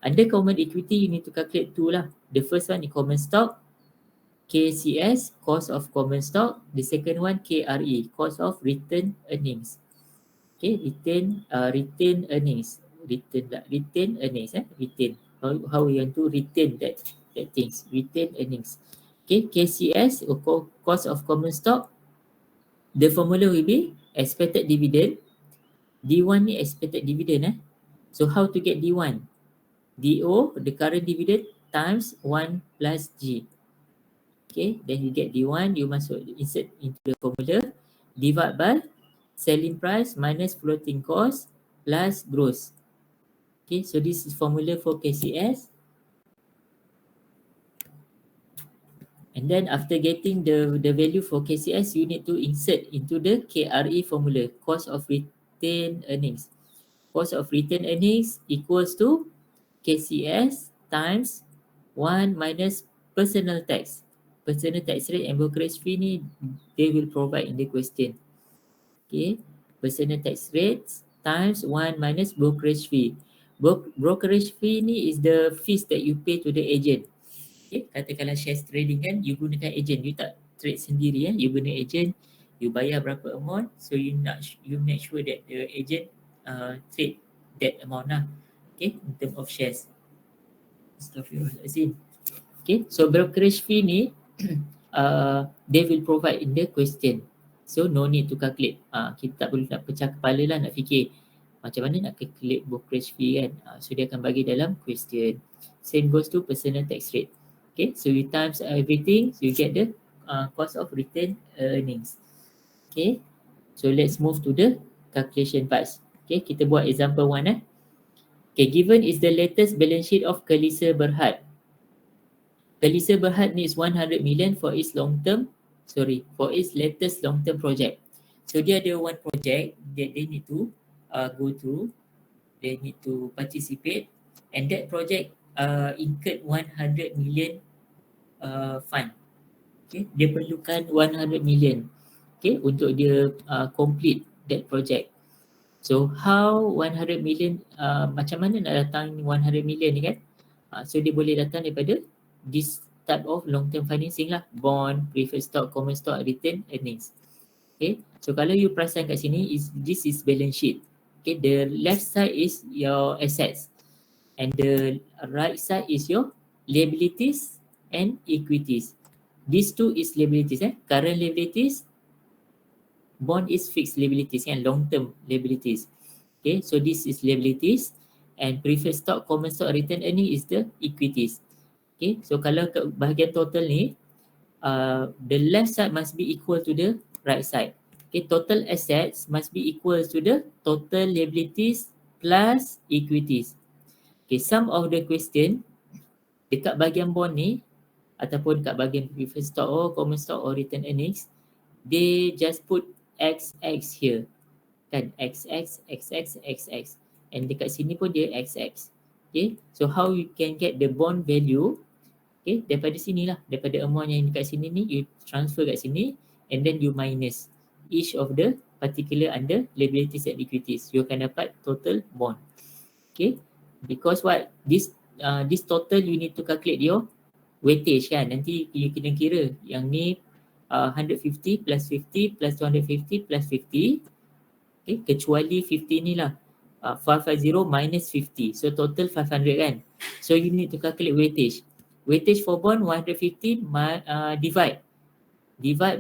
Under common equity, you need to calculate two lah. The first one is common stock, KCS, cost of common stock. The second one, KRE, cost of return earnings. Okay, return earnings. Return earnings. Return. How we want to return that things. Return earnings. Okay, KCS, cost of common stock. The formula will be expected dividend. D1 ni expected dividend. So how to get D1? DO, the current dividend, times 1 plus G. Okay, then you get D1, you masuk insert into the formula, divide by selling price minus floating cost plus gross. Okay, so this is formula for KCS. And then after getting the value for KCS, you need to insert into the KRE formula, cost of retained earnings. Cost of retained earnings equals to KCS times 1 minus personal tax. Personal tax rate and brokerage fee ni they will provide in the question. Okay, personal tax rates times 1 minus brokerage fee. Brokerage fee ni is the fees that you pay to the agent. Okay, katakanlah shares trading kan, you gunakan agent, you tak trade sendiri you guna agent, you bayar berapa amount, so you make sure that the agent trade that amount lah. Okay, in terms of shares. Astaghfirullahalazim. Okay, so brokerage fee ni they will provide in the question. So no need to calculate. Kita tak perlu nak pecah kepala lah nak fikir macam mana nak calculate brokerage fee kan. So dia akan bagi dalam question. Same goes to personal tax rate. Okay, so you times everything, so you get the cost of retained earnings. Okay, so let's move to the calculation parts. Okay, kita buat example 1 Okay, given is the latest balance sheet of Kelisa Berhad. Kelisa Berhad needs 100 million for its latest long-term project. So dia ada one project that they need to go through, they need to participate, and that project incurred 100 million fund. Okay, dia perlukan 100 million untuk dia complete that project. So how 100 million, macam mana nak datang 100 million ni kan? So dia boleh datang daripada this type of long term financing lah, bond, preferred stock, common stock, return earnings. Okay, so kalau you perasan kat sini, this is balance sheet. Okay, the left side is your assets and the right side is your liabilities and equities. These two is liabilities, current liabilities, bond is fixed liabilities and long term liabilities. Okay, so this is liabilities and preferred stock, common stock, return earning is the equities. Okay, so kalau ke bahagian total ni, the left side must be equal to the right side. Okay, total assets must be equal to the total liabilities plus equities. Okay, some of the question dekat bahagian bond ni ataupun dekat bahagian preferred stock or common stock or return earnings, they just put XX here. kan, XX, XX, XX. And dekat sini pun dia XX. Okay, so how you can get the bond value? Okay, daripada sini lah, daripada amount yang dekat sini ni, you transfer kat sini and then you minus each of the particular under liabilities and equities. You akan dapat total bond. Okay, because what? This total you need to calculate your weightage kan. Nanti you kena kira yang ni 150 plus 50 plus 250 plus 50. Okay, kecuali 50 ni lah. 550 minus 50. So total 500 kan. So you need to calculate weightage. Weightage for bond 150 divide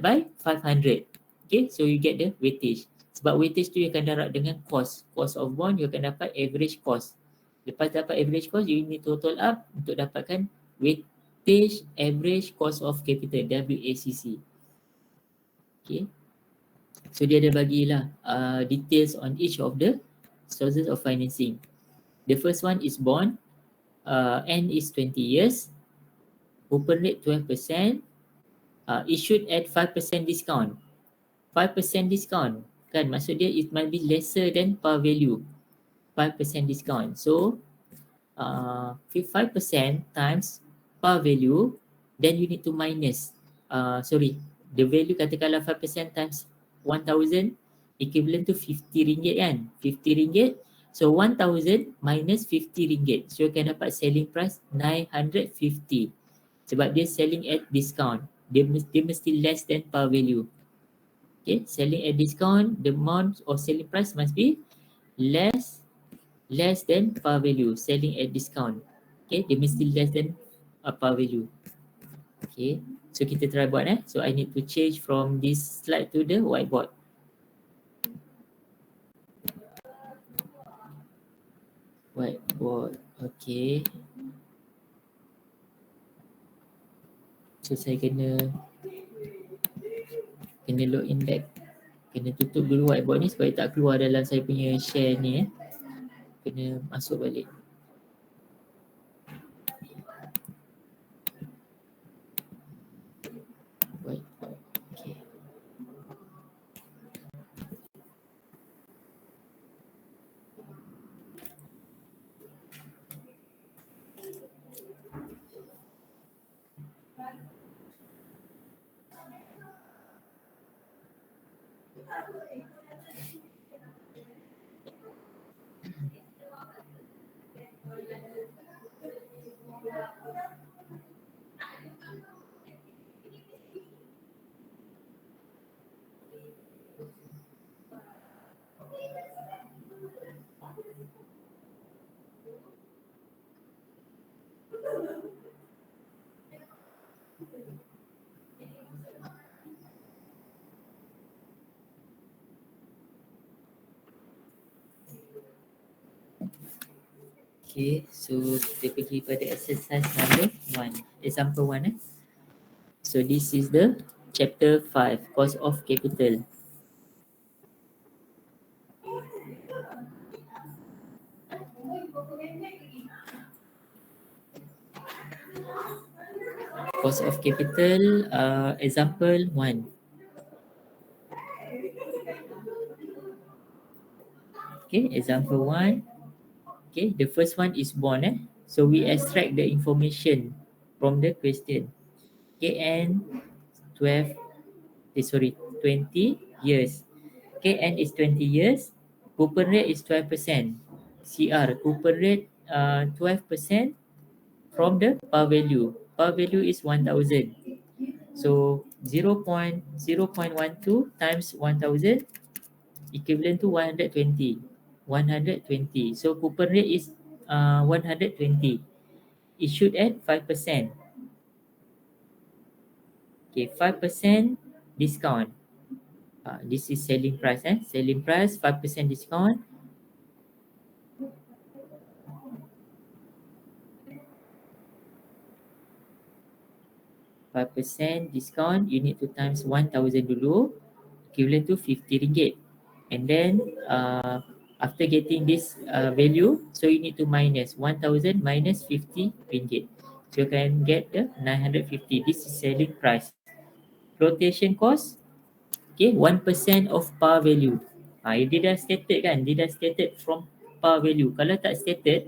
by 500. Okay, so you get the weightage. Sebab weightage tu you akan darab dengan cost. Cost of bond you akan dapat average cost. Lepas dapat average cost, you need total up untuk dapatkan weightage average cost of capital, WACC. Okay. So dia ada bagilah details on each of the sources of financing. The first one is bond. N is 20 years. Coupon rate 12%. Issued at 5% discount. 5% discount. Kan maksud dia it might be lesser than par value. 5% discount. So 5% times par value, then you need to minus. The value katakanlah 5% times 1,000 equivalent to 50 ringgit kan. 50 ringgit. So 1,000 minus 50 ringgit. So you can dapat selling price 950. Sebab dia selling at discount. Dia mesti less than par value. Okay, selling at discount, the amount of selling price must be less than par value, selling at discount. Okay, dia mesti less than par value. Okay, so kita try buat So I need to change from this slide to the whiteboard. Whiteboard, okay. So saya kena login back. Kena tutup dulu whiteboard ni supaya tak keluar dalam saya punya share ni Kena masuk balik. Whiteboard, okay. Okay, so kita pergi pada exercise number 1. Example 1 So this is the chapter 5, cost of capital. Cost of capital, example 1. Okay, example 1. Okay, the first one is bond. So we extract the information from the question. Okay, and 20 years. Okay, and is 20 years. Coupon rate is 12%. CR, coupon rate 12% from the par value. Par value is 1,000. So 0.12 times 1,000 equivalent to 120. 120. So coupon rate is 120. Issued at 5%. Okay, 5% discount. This is selling price. Selling price 5% discount. %, discount, you need to times 1,000 dulu, equivalent to 50 ringgit. And then after getting this value, so you need to minus 1,000 minus 50 ringgit. So you can get the 950. This is selling price. Flotation cost, okay, 1% of par value. Dia dah stated kan, dia dah stated from par value. Kalau tak stated,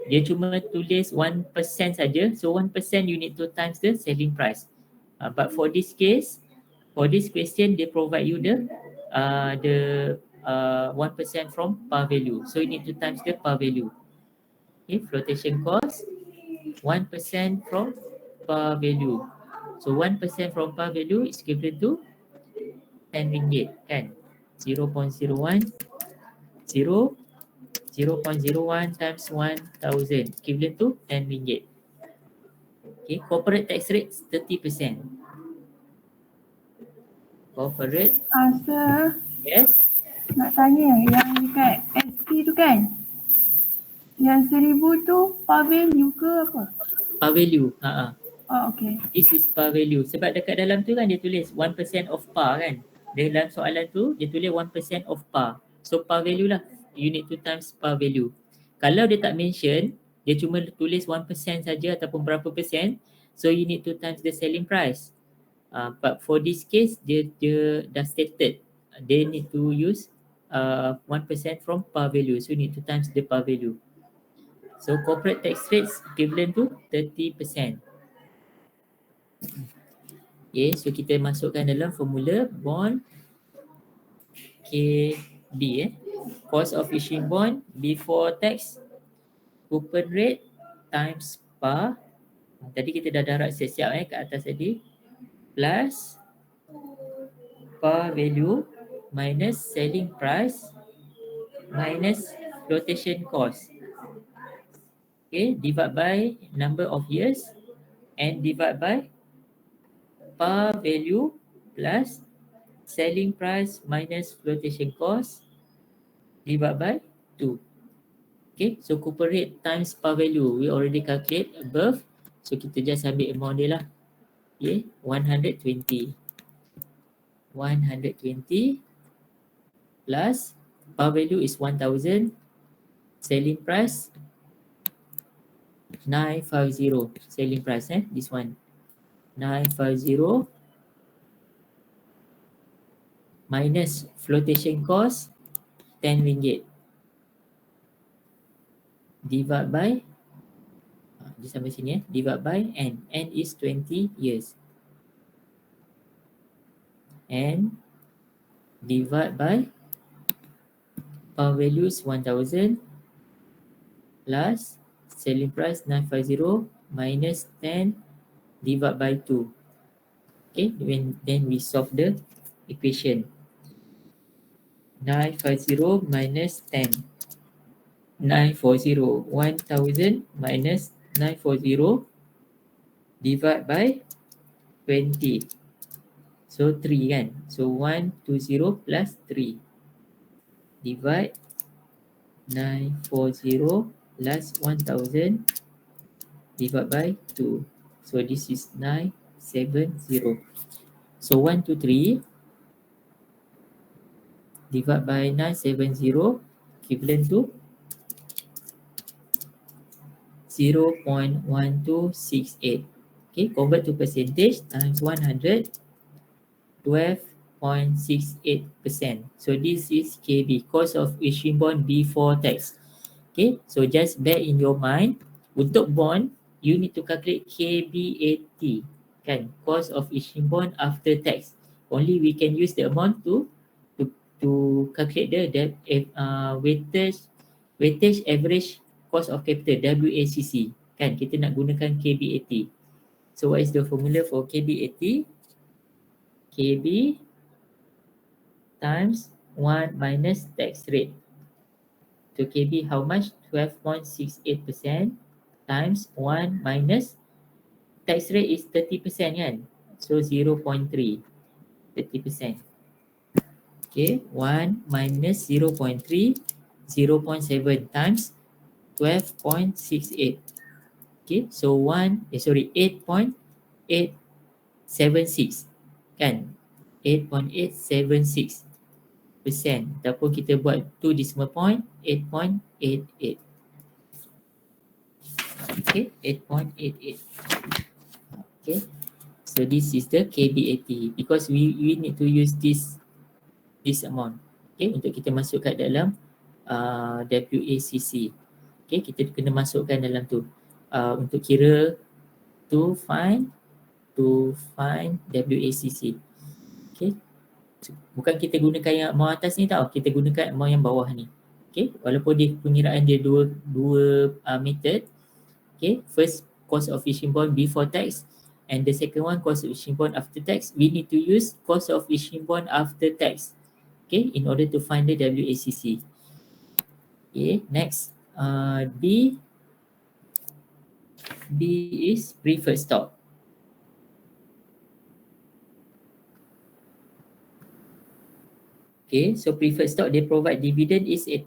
dia cuma tulis 1% saja. So 1% you need to times the selling price. But for this case, for this question, they provide you the 1% from par value. So you need to times the par value. Okay, flotation cost 1% from par value. So 1% from par value is equivalent to 10 ringgit kan. 0.01 0.01 times 1000 equivalent to 10 ringgit. Okay, corporate tax rate 30%. Corporate, Sir, yes, nak tanya yang dekat SP tu kan, yang 1000 tu par value ke apa? par value. Oh, okay. This is par value. Sebab dekat dalam tu kan dia tulis 1% of par kan. Dalam soalan tu dia tulis 1% of par. So par value lah. You need to times par value. Kalau dia tak mention, dia cuma tulis 1% saja ataupun berapa persen, so you need to times the selling price. But for this case, dia dah stated they need to use 1% from par value. So you need to times the par value. So corporate tax rates equivalent to 30%. Okay, so kita masukkan dalam formula bond KB cost of issuing bond before tax coupon rate times par. Tadi kita dah darab siap-siap kat atas tadi, plus par value minus selling price minus flotation cost. Okay, divide by number of years and divide by par value plus selling price minus flotation cost divide by 2. Okay, so coupon rate times par value we already calculate above. So kita just ambil amount dia lah. Okay, 120 plus par value is 1000, selling price 950, selling price this one 950 minus flotation cost 10 ringgit divide by dia sampai sini divide by n is 20 years and divide by par value is 1000 plus selling price 950 minus 10 divide by 2. Okay, then we solve the equation. 950 minus 10. 940, 1000 minus 940 divide by 20. So 3 kan. So 120 plus 3 divide 940 plus 1000 divide by 2. So this is 970. So 123 divide by 970 equivalent to 0.1268. Okay, convert to percentage times 100, 12.68%. So this is KB, cost of issuing bond before tax. Okay, so just bear in your mind, untuk bond, you need to calculate KBAT, kan? Cost of issuing bond after tax. Only we can use the amount to calculate the weightage average cost of capital, WACC, kan? Kita nak gunakan KBAT. So what is the formula for KBAT? KB times 1 minus tax rate. So KB how much? 12.68% times 1 minus tax rate is 30% kan? So 0.3, 30%. Okay, 1 minus 0.3, 0.7 times 12.68. Okay, so 8.876 kan? 8.876%. Ataupun kita buat 2 decimal point, 8.88. Okay, 8.88. Okay, so this is the KBAT because we need to use this amount. Okay, untuk kita masuk kat dalam WACC. Okay, kita kena masukkan dalam tu untuk kira to find WACC. Okay, bukan kita gunakan yang amount atas ni tau, kita gunakan amount yang bawah ni. Okay, walaupun dia pengiraan dia dua method. Okay, first cost of issuing bond before tax and the second one cost of issuing bond after tax. We need to use cost of issuing bond after tax, okay, in order to find the WACC. Okay, next B is preferred stock. Okay, so preferred stock they provide dividend is 8%.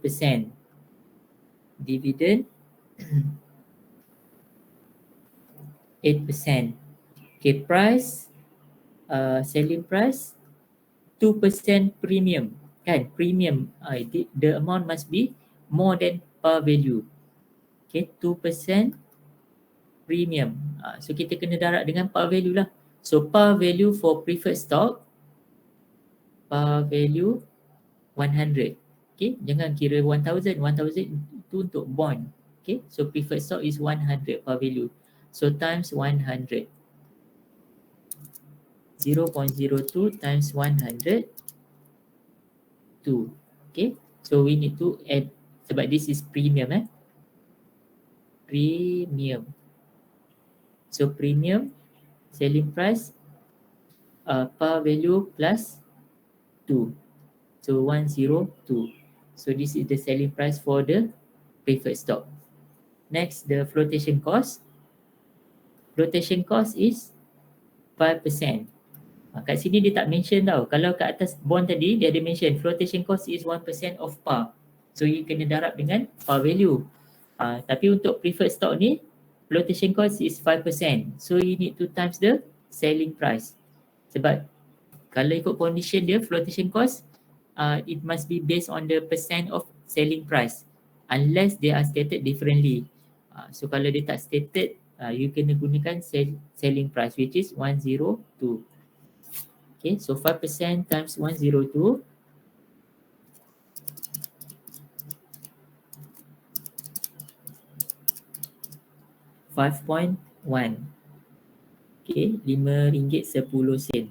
Dividend 8%. Okay, price selling price 2% premium. Kan, premium the amount must be more than par value. Okay, 2% premium. So kita kena darab dengan par value lah. So par value for preferred stock, par value 100. Okay, jangan kira 1000. 1000 itu untuk bond. Okay, so preferred stock is 100 par value. So times 100. 0.02 times 100 2. Okay, so we need to add sebab this is premium premium. So premium selling price par value plus 2. So 102. So this is the selling price for the preferred stock. Next, the flotation cost. Flotation cost is 5%. Kat sini dia tak mention tau. Kalau kat atas bond tadi dia ada mention flotation cost is 1% of par. So you kena darab dengan par value. Tapi untuk preferred stock ni flotation cost is 5%. So you need to times the selling price. Sebab kalau ikut condition dia flotation cost it must be based on the percent of selling price unless they are stated differently. So kalau dia tak stated you kena gunakan selling price which is 102. Okay, so 5% times 102 5.1. Okay, RM5.10.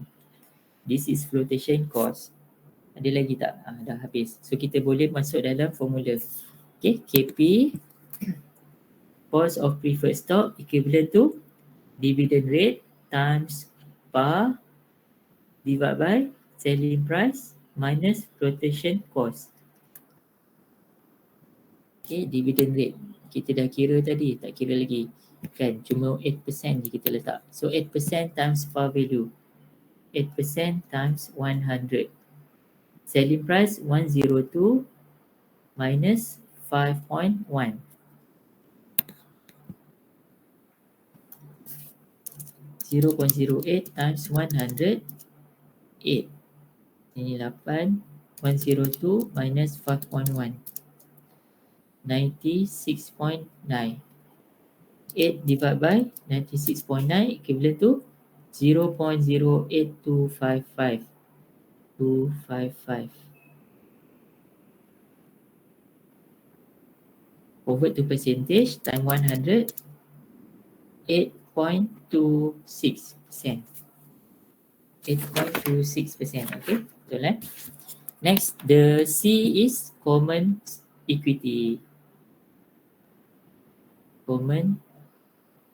This is flotation cost. Ada lagi tak? Dah habis. So kita boleh masuk dalam formula. Okay, KP cost of preferred stock equivalent to dividend rate times par divided by selling price minus flotation cost. Okay, dividend rate. Kita dah kira tadi, tak kira lagi. Kan, cuma 8% je kita letak. So 8% times par value. 8% times 100. Selling price 102 minus 5.1. 0.08 times 100, 8. Ini 8. 102 minus 5.1. 96.9. 8 divided by 96.9 equivalent to 0.08255. 255. Convert to percentage time 100, 8.26%. 8.26%. Okay, betul Next, the C is common equity. Common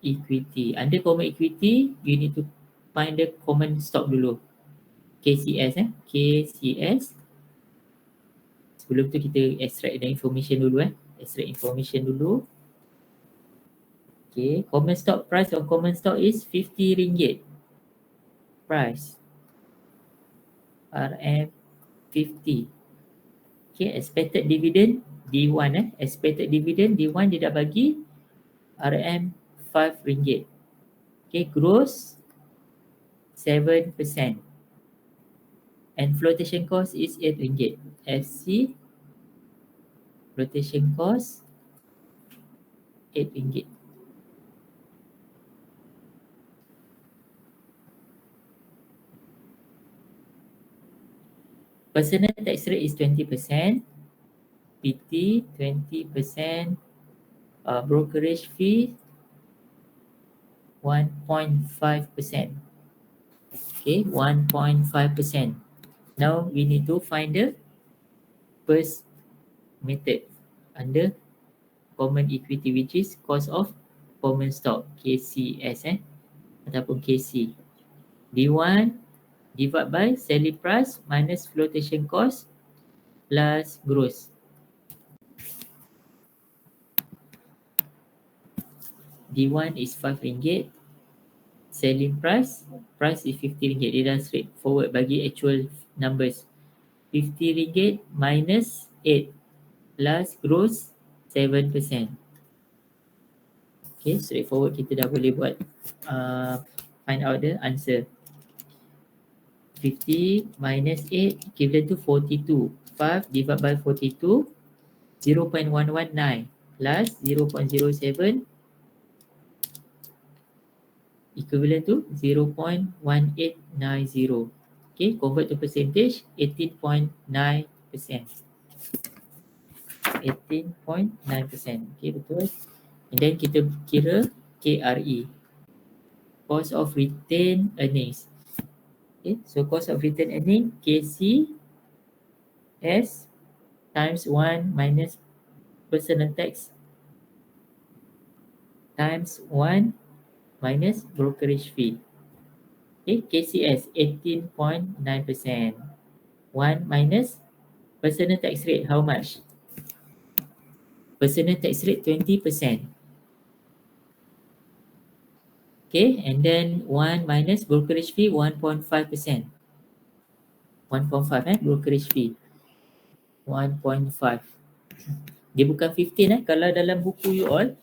equity. Under common equity, you need to find the common stock dulu. KCS KCS. Sebelum tu kita extract the information dulu Extract information dulu. Okay, common stock price of common stock is RM50. Price RM50. Okay, expected dividend D1 expected dividend D1 dia dah bagi RM5. Okay, gross 7%. And flotation cost is RM8. FC flotation cost RM8. Personal tax rate is 20%, PT 20%, brokerage fee 1.5%. Okay, 1.5%. Now we need to find the first method under common equity, which is cost of common stock, KCS ataupun KC. D1 divide by selling price minus flotation cost plus gross. D1 is RM5, selling price is RM50. Dia dah straightforward bagi actual numbers. RM50 minus 8 plus gross 7%. Okay, straightforward, kita dah boleh buat find out the answer. 50 minus 8 equivalent to 42. 5 divided by 42, 0.119 plus 0.07 equivalent to 0.1890. Okay, convert to percentage, 18.9%. 18.9%. Okay, betul. And then kita kira KRE, cost of retained earnings. Okay, so cost of retained earnings, KCS times 1 minus personal tax times 1 minus brokerage fee. Okay, KCS 18.9%. 1 minus personal tax rate, how much? Personal tax rate 20%. Okay, and then 1 minus brokerage fee 1.5%. 1.5 brokerage fee. 1.5. Dia bukan 15 kalau dalam buku you all.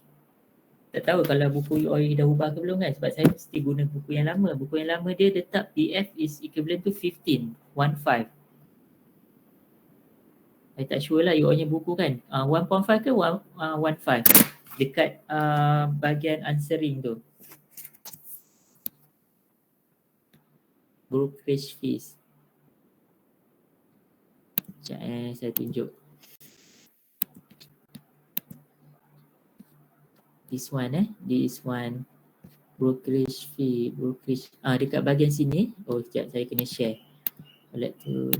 Tak tahu kalau buku you all dah ubah ke belum kan, sebab saya mesti guna buku yang lama. Buku yang lama dia letak PF is equivalent to 15. 1.5. Saya tak sure lah you all punya buku kan. 1.5 ke 1.5 dekat bahagian answering tu. Brokerage fees. Sekejap saya tunjuk. This one brokerage fee, brokerage dekat bahagian sini. Oh, sekejap saya kena share. I like to,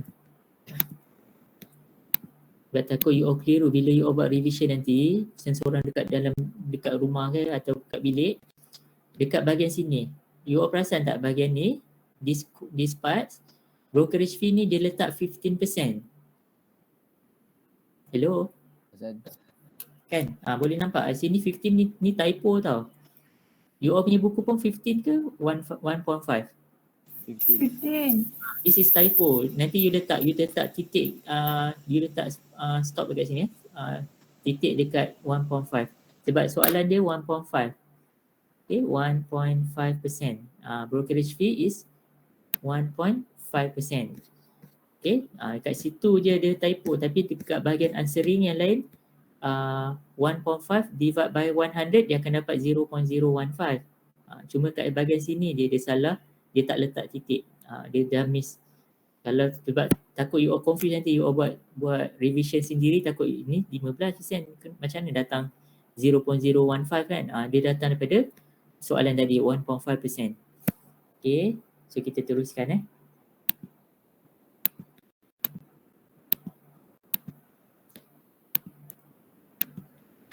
sebab takut you all keliru bila you all buat revision nanti, seorang dekat rumah ke atau dekat bilik, dekat bahagian sini. You all perasan tak bahagian ni, this part, brokerage fee ni dia letak 15%. Hello? Kan? Boleh nampak sini 15 ni typo tau. You all punya buku pun 15 ke 1.5? 15. This is typo. Nanti you letak titik, you letak stop dekat sini titik dekat 1.5. Sebab soalan dia 1.5. Okay, 1.5%. Brokerage fee is 1.5%. Okay, kat situ je dia typo, tapi dekat bahagian answering yang lain 1.5 divide by 100 dia akan dapat 0.015. Cuma kat bahagian sini dia salah, dia tak letak titik. Dia dah miss. Kalau sebab takut you all confuse nanti you all buat revision sendiri, takut ini 15% macam mana datang 0.015 kan. Dia datang daripada soalan tadi 1.5%. Okay, so kita teruskan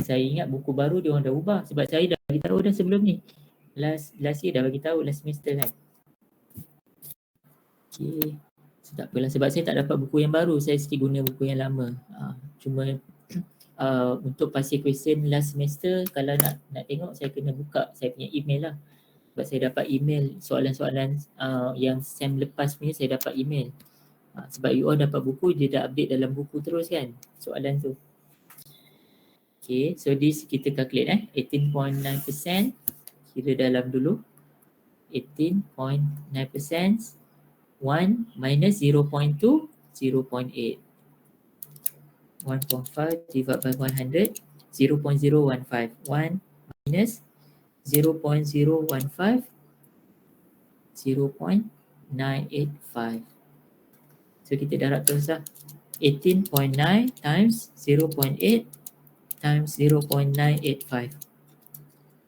Saya ingat buku baru dia orang dah ubah sebab saya dah bagi tahu dah sebelum ni. Last year dah bagi tahu, last semester kan. Okay, so tak apalah sebab saya tak dapat buku yang baru, saya mesti guna buku yang lama. Cuma untuk pasir question last semester, kalau nak tengok saya kena buka saya punya email lah. Sebab saya dapat email soalan-soalan yang sem lepas punya saya dapat email. Sebab you all dapat buku, dia dah update dalam buku terus kan soalan tu. Okay, so this kita calculate 18.9%. Kira dalam dulu. 18.9%. 1 minus 0.2, 0.8. 1.5 divided by 100, 0.015. 1 minus 0.015, 0.985. So kita darab terus lah. 18.9 times 0.8 times 0.985.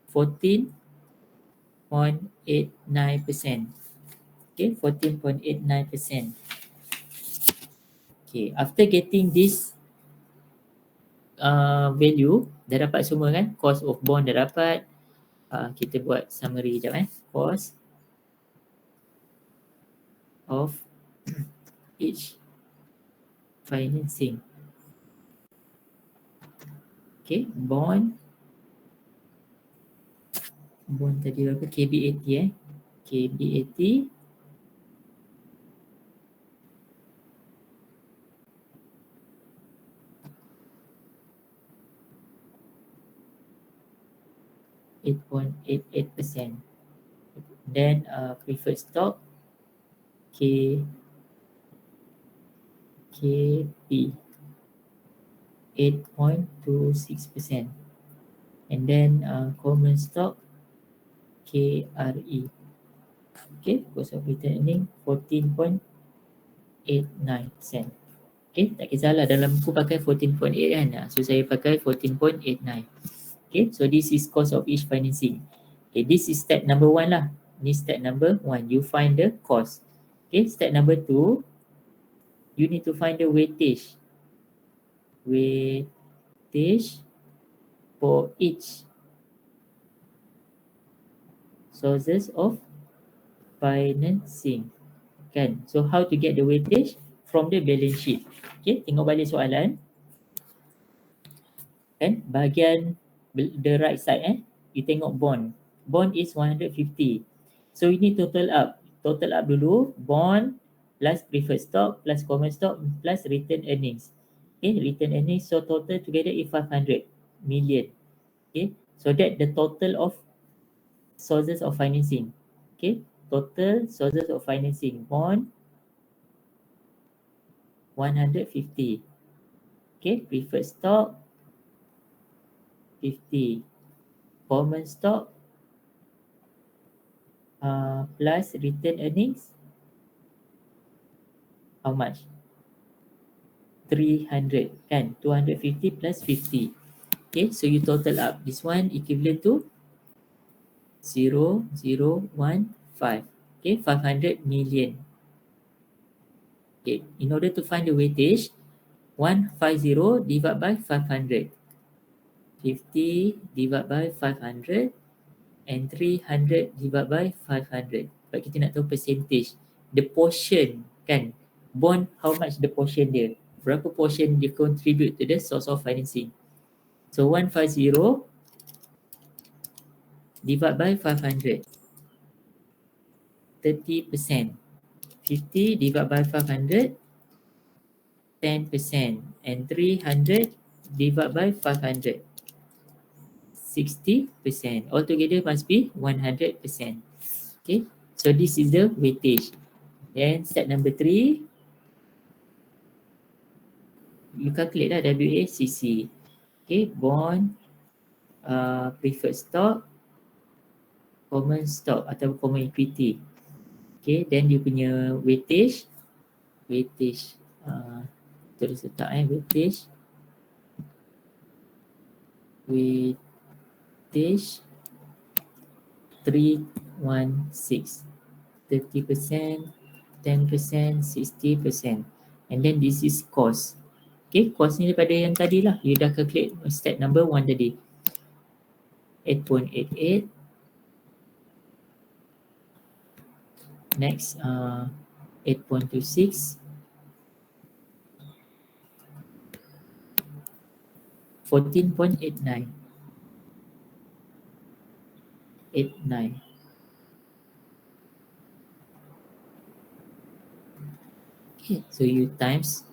14.89%. Okay, 14.89%. Okay, after getting this value, dah dapat semua kan? Cost of bond dah dapat. Kita buat summary sekejap Cost of each financing. Okay, bond tadi berapa? KB80 KB80 8.88%. Then preferred stock KP 8.26%. And then common stock KRE. Okay, cost of return earning 14.89%. Okay, tak kisahlah dalam buku pakai 14.8 kan. So saya pakai 14.89. Okay, so this is cost of each financing. Okay, this is step number 1 lah. Ni step number 1. You find the cost. Okay, step number 2. You need to find the weightage. Weightage for each sources of financing. Kan? So how to get the weightage? From the balance sheet. Okay, tengok balik soalan. Kan? Bahagian the right side you tengok bond. Bond is 150. So we need total up. Total up dulu. Bond plus preferred stock plus common stock plus return earnings. Okay, return earnings. So total together is 500 million. Okay, so that the total of sources of financing. Okay, total sources of financing. Bond 150. Okay, preferred stock 50. Common stock plus return earnings how much? 300 kan? 250 plus 50. Okay, so you total up. This one equivalent to 0.015. Okay, 500 million. Okay, in order to find the weightage, 150 divided by 500. 50 divided by 500 and 300 divided by 500. Sebab kita nak tahu percentage. The portion kan? Bond, how much the portion dia? Berapa portion dia contribute to the source of financing? So 150 divided by 500. 30%. 50 divided by 500. 10%. And 300 divided by 500. 60%. Altogether must be 100%. Okay. So this is the weightage. Then step number 3. You calculate lah WACC. Okay. Bond, preferred stock, common stock atau common equity. Okay. Then dia punya weightage. Weightage. Terus letak weightage. Weightage 316. 30%, 10%, 60%. And then this is cost. Okay, cost ni daripada yang tadi lah. You dah calculate step number 1 tadi. 8.88. Next, 8.26. 14.89. 89. Okay, so you times.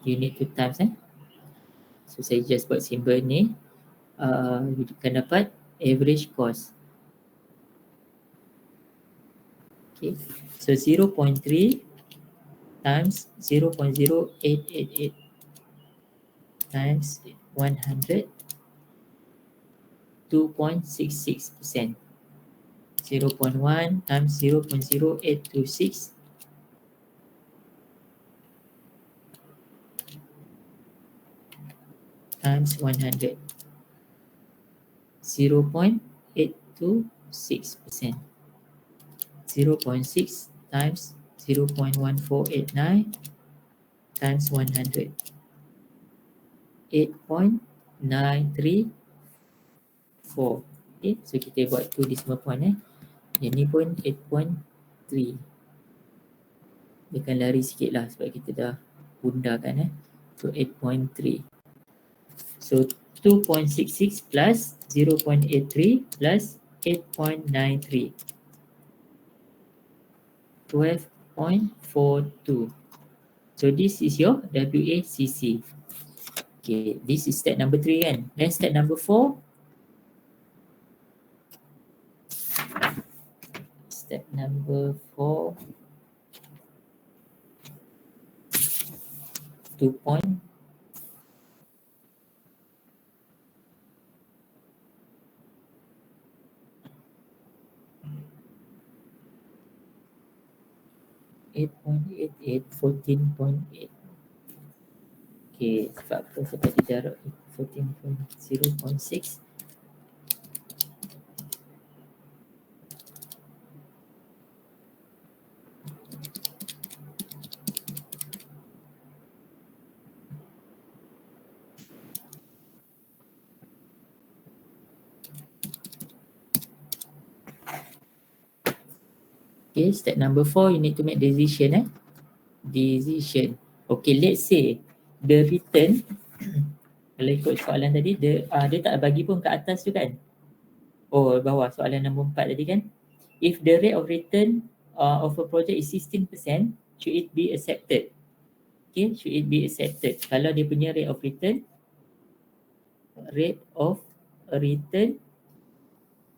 You need to times So saya just buat simbol ni. You akan dapat average cost. Okay, so 0.3 times 0.0888 times 100, 2.66%. 0.1 times 0.0826 times 100. 0.826%. 0.6 times 0.1489 times 100. 8.934. Okay, so kita buat 2 decimal point Yang ni pun 8.3. Dia akan lari sikit lah sebab kita dah gundakan So 8.3. So 2.66 plus 0.83 plus 8.93. 12.42. So this is your WACC. Okay, this is step number 3 kan. Then step number 4. Step number 4. 2 point. .88, 14.8. Okay, sebab apa? Sebab dia jarak 14.0.6. Okay, step number 4, you need to make decision Decision. Okay, let's say the return kalau ikut soalan tadi, dia tak bagi pun kat atas tu kan. Oh, bawah soalan nombor 4 tadi kan. If the rate of return of a project is 16%, should it be accepted? Okay, should it be accepted? Kalau dia punya rate of return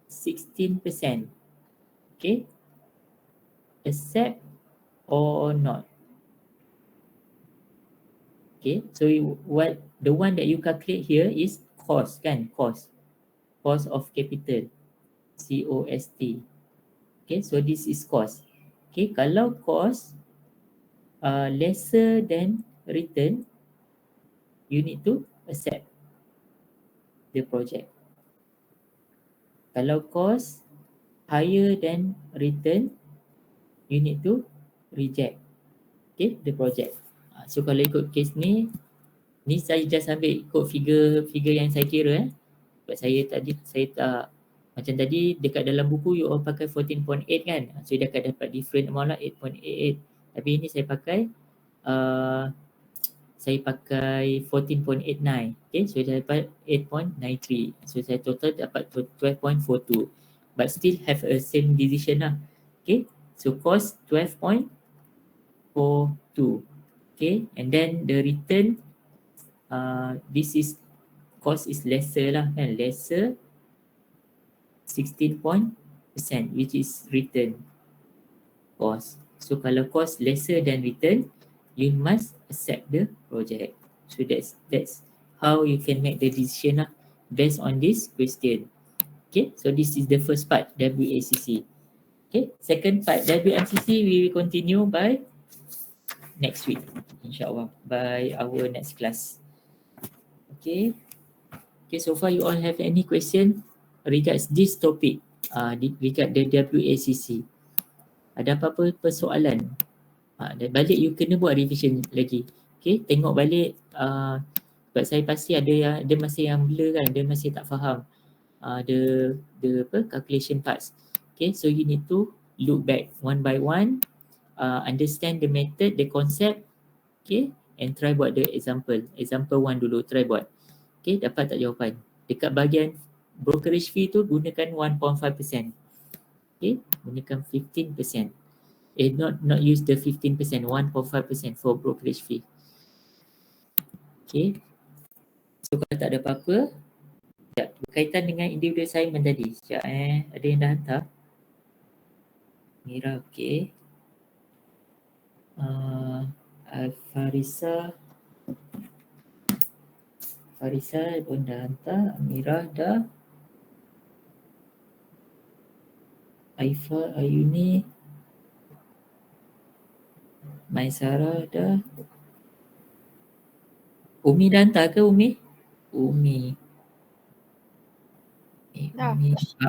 16%. Okay, accept or not? Okay, so what the one that you calculate here is cost kan, cost of capital, COST. Okay, so this is cost. Okay, kalau cost lesser than return, you need to accept the project. Kalau cost higher than return, you need to reject the project. So kalau ikut case ni saya just ambil ikut figure yang saya kira sebab saya tak macam tadi dekat dalam buku you all pakai 14.8 kan, so dia akan dapat different amount lah 8.88, tapi ini saya pakai 14.89. Okay, so saya dapat 8.93, so saya total dapat 12.42, but still have a same decision lah. Okay, so cost 12.42. Okay, and then the return this is cost is lesser lah kan, lesser 16%, which is return cost. So kalau cost lesser than return, you must accept the project. So that's how you can make the decision lah based on this question. Okay, so this is the first part, WACC. Okay, second part, WMCC, we will continue by next week, insyaAllah, by our next class. Okay, so far you all have any question regards this topic, regard the WACC? Ada apa-apa persoalan? Dan balik you kena buat revision lagi. Okay, tengok balik sebab saya pasti ada masih yang blur kan, dia masih tak faham the calculation parts. Okay, so you need to look back one by one, understand the method, the concept, okay, and try buat the example 1 dulu, try buat. Okay, dapat tak jawapan? Dekat bahagian brokerage fee tu gunakan 1.5%. Okay, gunakan 15%. Not use the 15%, 1.5% for brokerage fee. Okay, so kalau tak ada apa-apa, berkaitan dengan individual assignment tadi, sekejap ada yang dah hantar. Mira, okay. Farisa pun dah hantar, Mira dah, Aifa, Ayuni, Maisara dah. Umi dah hantar ke Umi? Umi. Dah.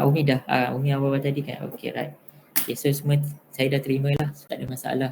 Umi dah. Umi awal-awal tadi kan. Okay, right. Okay, so semua saya dah terima lah. Tak ada masalah.